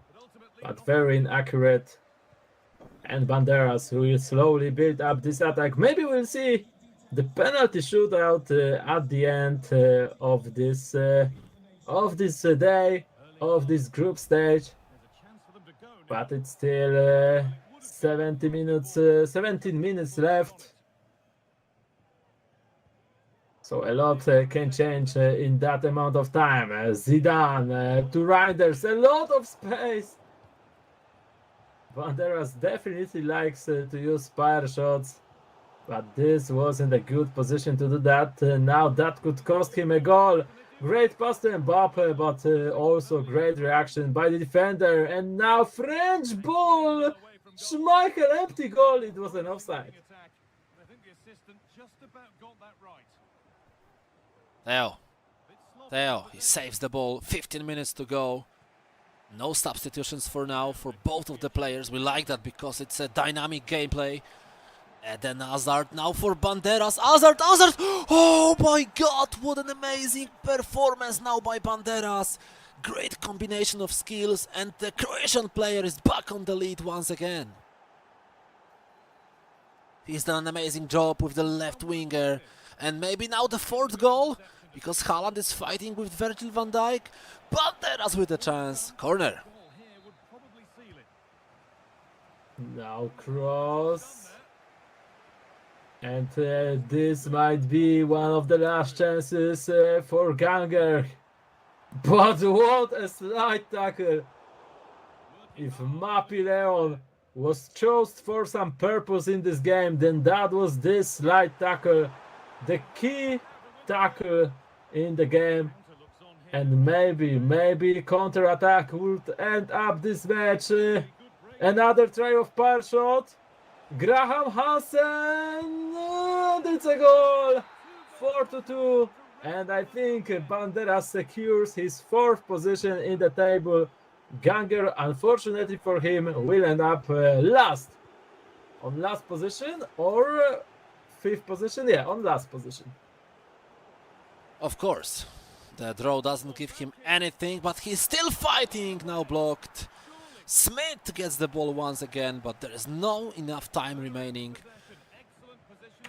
but very inaccurate. And Banderas, who will slowly build up this attack. Maybe we'll see the penalty shootout at the end of this day, of this group stage. But it's still 17 minutes left. So a lot can change in that amount of time. Zidane, two riders, a lot of space. Banderas definitely likes to use fire shots, but this wasn't a good position to do that. Now that could cost him a goal. Great pass to Mbappe, but also great reaction by the defender. And now French ball. Schmeichel, empty goal. It was an offside. Theo, he saves the ball. 15 minutes to go. No substitutions for now for both of the players. We like that because it's a dynamic gameplay. And then Hazard now for Banderas. Hazard! Oh my god, what an amazing performance now by Banderas. Great combination of skills, and the Croatian player is back on the lead once again. He's done an amazing job with the left winger. And maybe now the 4th goal, because Haaland is fighting with Virgil van Dijk. Banderas with a chance. Corner. Now cross. And this might be one of the last chances for Ganger. But what a slight tackle. If Mapi Leon was chosen for some purpose in this game, then that was this slight tackle. The key tackle in the game. And maybe counter-attack would end up this match. Another try of power shot. Graham Hansen, and it's a goal. 4-2. And I think Banderas secures his 4th position in the table. Ganger, unfortunately for him, will end up last. On last position or 5th position? Yeah, on last position. Of course. The draw doesn't give him anything, but he's still fighting. Now blocked. Smith gets the ball once again, but there is no enough time remaining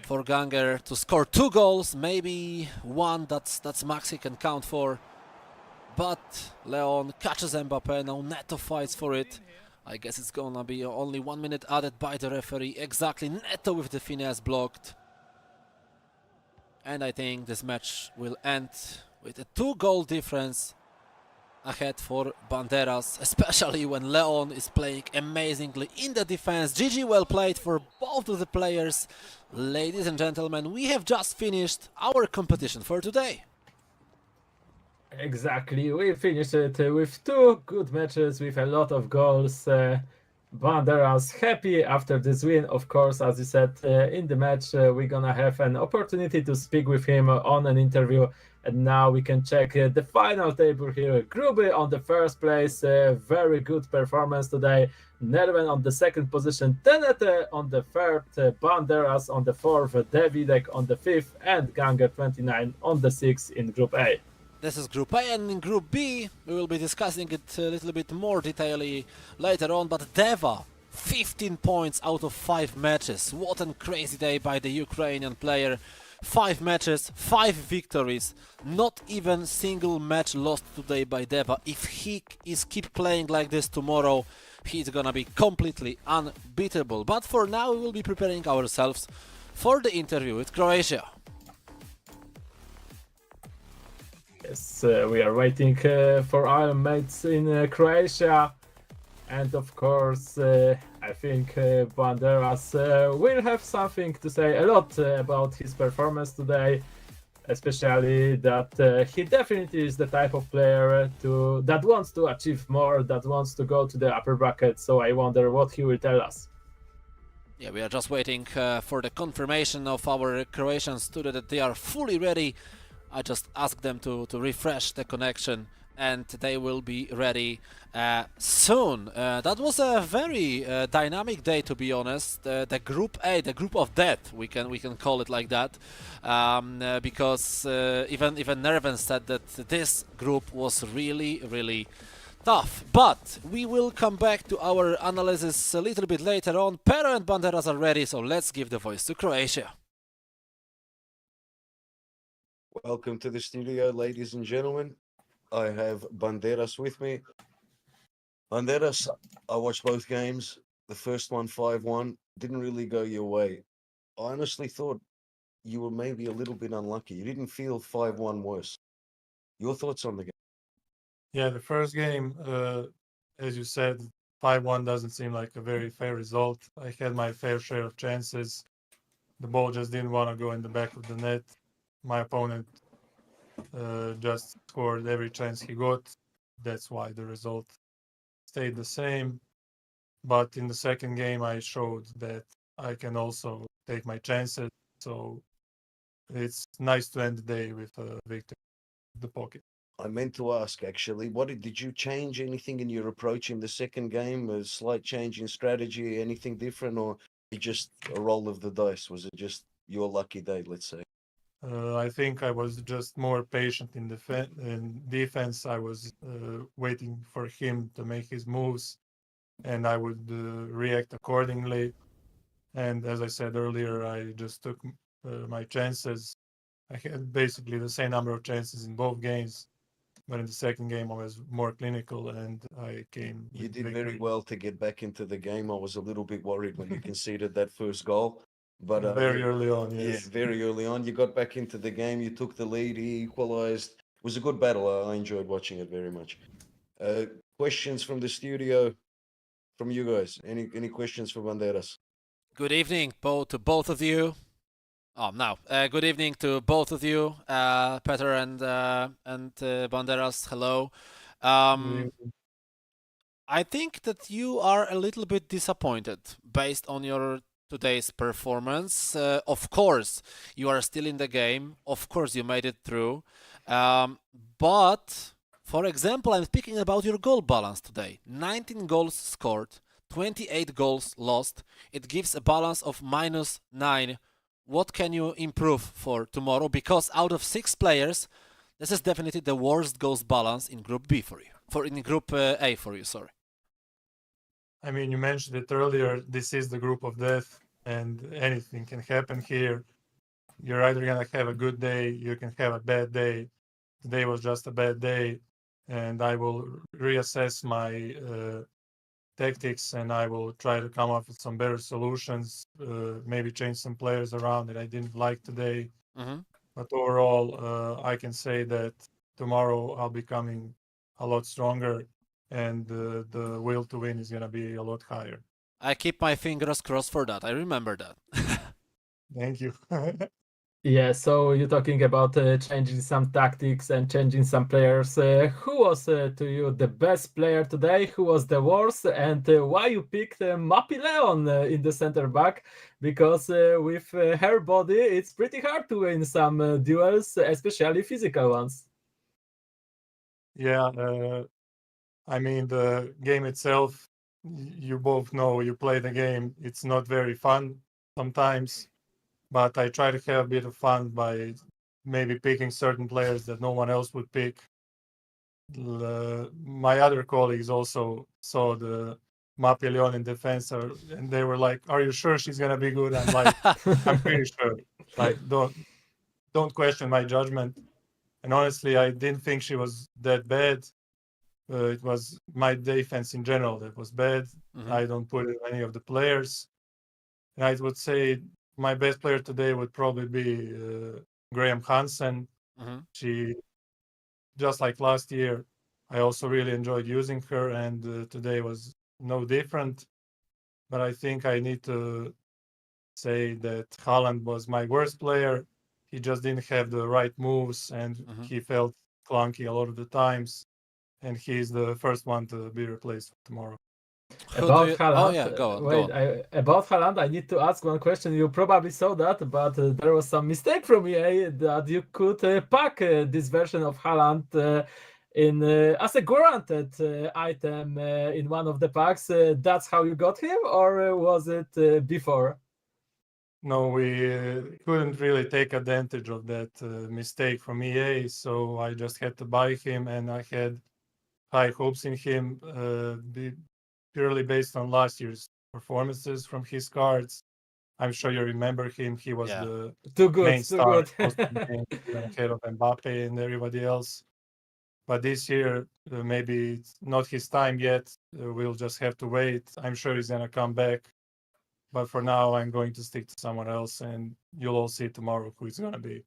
for Ganger to score 2 goals, maybe one that's max he can count for. But Leon catches Mbappe, now Neto fights for it. I guess it's gonna be only 1 minute added by the referee. Exactly, Neto with the finesse blocked. And I think this match will end with a 2-goal difference ahead for Banderas, especially when Leon is playing amazingly in the defense. GG, well played for both of the players. Ladies and gentlemen, we have just finished our competition for today. Exactly, we finished it with 2 good matches with a lot of goals. Banderas happy after this win. Of course, as you said in the match, we're gonna have an opportunity to speak with him on an interview. And now we can check the final table here. Gruby on the 1st place, very good performance today. Neerven on the 2nd position, Tenete on the 3rd, Banderas on the 4th, dewidek on the 5th, and Ganger29 on the 6th in Group A. This is Group A, and in Group B we will be discussing it a little bit more detailedly later on. But Deva, 15 points out of 5 matches. What a crazy day by the Ukrainian player. 5 matches, 5 victories, not even single match lost today by Deva. If he is keep playing like this tomorrow, he's gonna be completely unbeatable. But for now, we will be preparing ourselves for the interview with Croatia. Yes, we are waiting for our mates in Croatia. And of course, I think Banderas will have something to say a lot about his performance today, especially that he definitely is the type of player that wants to achieve more, that wants to go to the upper bracket. So I wonder what he will tell us. Yeah, we are just waiting for the confirmation of our Croatian studio that they are fully ready. I just asked them to refresh the connection, and they will be ready soon. That was a very dynamic day, to be honest. The Group A, the Group of Death, we can call it like that, because even Neerven said that this group was really tough. But we will come back to our analysis a little bit later on. Pero and Banderas are ready, so let's give the voice to Croatia. Welcome to the studio, ladies and gentlemen. I have Banderas with me. Banderas, I watched both games. The first one, 5-1, didn't really go your way. I honestly thought you were maybe a little bit unlucky. You didn't feel 5-1 worse. Your thoughts on the game? Yeah, the first game, as you said, 5-1 doesn't seem like a very fair result. I had my fair share of chances. The ball just didn't want to go in the back of the net. My opponent just scored every chance he got. That's why the result stayed the same. But in the second game, I showed that I can also take my chances. So it's nice to end the day with a victory in the pocket. I meant to ask, actually, did you change anything in your approach in the second game? A slight change in strategy, anything different, or just a roll of the dice? Was it just your lucky day, let's say? I think I was just more patient in defense. I was waiting for him to make his moves, and I would react accordingly. And as I said earlier, I just took my chances. I had basically the same number of chances in both games, but in the second game I was more clinical and I came. You did very well to get back into the game. I was a little bit worried when you conceded that first goal. But very early on, yes. Yeah, very early on. You got back into the game. You took the lead. He equalized. It was a good battle. I enjoyed watching it very much. Questions from the studio, from you guys? Any questions for Banderas? Good evening, to both of you. Good evening to both of you, Peter and Banderas. Hello. I think that you are a little bit disappointed based on your today's performance. Of course, you are still in the game. Of course, you made it through. But, for example, I'm speaking about your goal balance today. 19 goals scored, 28 goals lost. It gives a balance of -9. What can you improve for tomorrow? Because out of 6 players, this is definitely the worst goals balance in Group B for you. In Group A for you, sorry. I mean, you mentioned it earlier. This is the Group of Death, and anything can happen here. You're either going to have a good day, you can have a bad day. Today was just a bad day, and I will reassess my tactics, and I will try to come up with some better solutions, maybe change some players around that I didn't like today. But overall, I can say that tomorrow I'll be coming a lot stronger, and the will to win is going to be a lot higher. I keep my fingers crossed for that. I remember that. Thank you. Yeah, so you're talking about changing some tactics and changing some players. Who was to you the best player today? Who was the worst? And why you picked Mappy Leon in the center back? Because with her body, it's pretty hard to win some duels, especially physical ones. Yeah, I mean, the game itself, you both know, you play the game, it's not very fun sometimes, but I try to have a bit of fun by maybe picking certain players that no one else would pick. My other colleagues also saw the Mappy Leon in defense, and they were like, "Are you sure she's gonna be good?" I'm like, "I'm pretty sure. Like, don't question my judgment. And honestly, I didn't think she was that bad. It was my defense in general that was bad. I don't put it on any of the players. And I would say my best player today would probably be Graham Hansen. She, just like last year, I also really enjoyed using her, and today was no different. But I think I need to say that Haaland was my worst player. He just didn't have the right moves, and he felt clunky a lot of the times. And he's the first one to be replaced tomorrow. About Haaland, oh yeah, go on. wait, Go on. about Haaland, I need to ask one question. You probably saw that, but there was some mistake from EA that you could pack this version of Haaland in as a guaranteed item in one of the packs. That's how you got him, or was it before? No, we couldn't really take advantage of that mistake from EA, so I just had to buy him, and I had high hopes in him, purely based on last year's performances from his cards. I'm sure you remember him. He was the main star ahead of Mbappe and everybody else. But this year, maybe it's not his time yet. We'll just have to wait. I'm sure he's going to come back. But for now, I'm going to stick to someone else, and you'll all see tomorrow who it's going to be.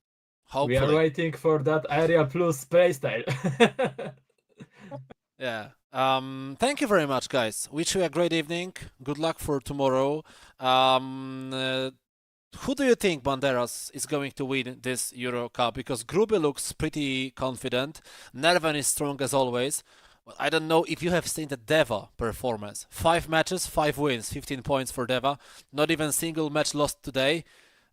Hopefully. We are waiting for that Area Plus playstyle. Yeah. Thank you very much, guys. Wish you a great evening. Good luck for tomorrow. Who do you think, Banderas, is going to win this EuroCup? Because Gruby looks pretty confident. Neerven is strong as always. Well, I don't know if you have seen the Deva performance. 5 matches, 5 wins, 15 points for Deva. Not even single match lost today.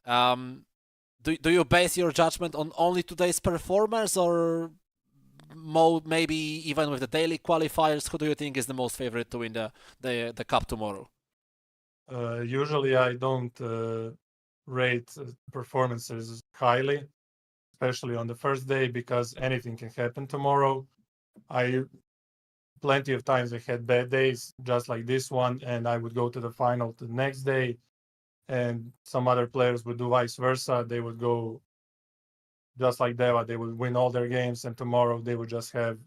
Do you base your judgment on only today's performance, or maybe even with the daily qualifiers? Who do you think is the most favorite to win the cup tomorrow? Usually I don't rate performances highly, especially on the first day, because anything can happen tomorrow. Plenty of times I had bad days, just like this one, and I would go to the final the next day, and some other players would do vice versa. They would go just like Deva, they would win all their games, and tomorrow they would just have,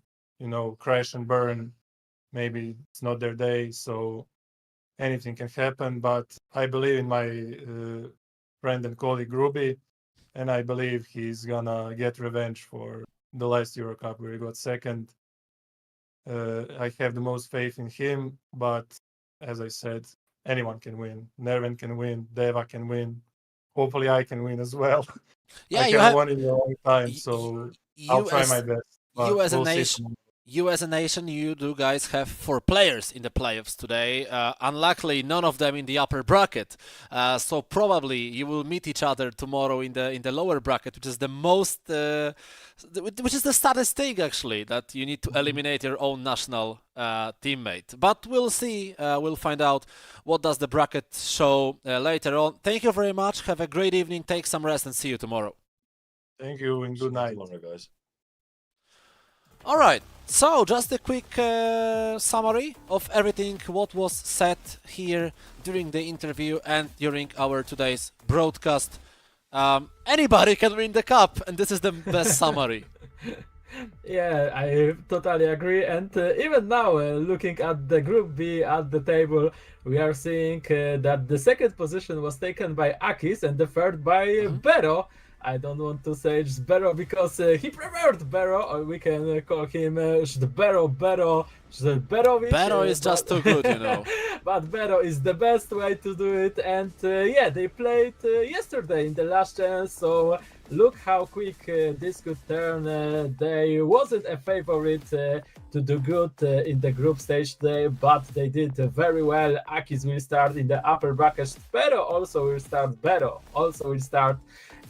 crash and burn. Maybe it's not their day, so anything can happen. But I believe in my friend and colleague Gruby, and I believe he's gonna get revenge for the last EuroCup where he got second. I have the most faith in him, but as I said, anyone can win. Neerven can win, Deva can win. Hopefully I can win as well. Yeah, I haven't won in a long time, so I'll try my best. You as a nation, you do guys have 4 players in the playoffs today. Unluckily, none of them in the upper bracket. So probably you will meet each other tomorrow in the lower bracket, which is the most, which is the saddest thing actually, that you need to eliminate your own national teammate. But we'll see. We'll find out what does the bracket show later on. Thank you very much. Have a great evening. Take some rest and see you tomorrow. Thank you and good night, guys. All right, so just a quick summary of everything what was said here during the interview and during our today's broadcast. Anybody can win the cup, and this is the best summary. Yeah, I totally agree. And even now, looking at the Group B at the table, we are seeing that the second position was taken by Akis and the third by Bero. I don't want to say just Bero because he preferred Bero, or we can call him Bero Berovic. Bero is just too good, But Bero is the best way to do it, and yeah, they played yesterday in the last chance, so look how quick this could turn. They wasn't a favorite to do good in the group stage today, but they did very well. Akis will start in the upper bracket. Bero also will start. Bero also will start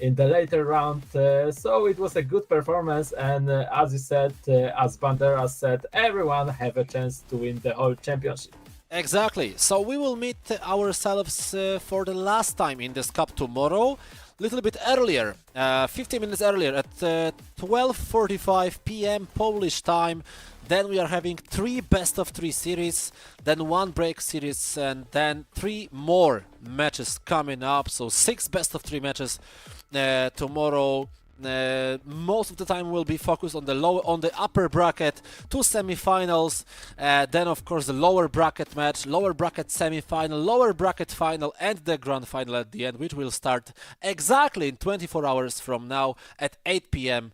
in the later round, so it was a good performance, and as you said, as Banderas said, everyone have a chance to win the whole championship. Exactly, so we will meet ourselves for the last time in this cup tomorrow, a little bit earlier, 15 minutes earlier, at 12:45 p.m. Polish time. Then we are having 3 best-of-3 series, then 1 break series, and then 3 more matches coming up. So 6 best-of-3 matches tomorrow Most of the time will be focused on the upper bracket, 2 semi-finals, then of course the lower bracket match, lower bracket semi-final, lower bracket final, and the grand final at the end, which will start exactly in 24 hours from now at 8 p.m.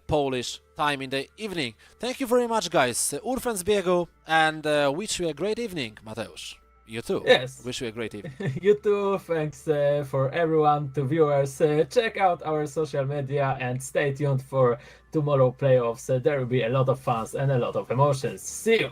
Polish time in the evening. Thank you very much, guys. Urfen z biegu, and wish you a great evening, Mateusz. You too. Yes. Wish you a great evening. You too. Thanks for everyone, to viewers. Check out our social media and stay tuned for tomorrow playoffs. There will be a lot of fun and a lot of emotions. See you.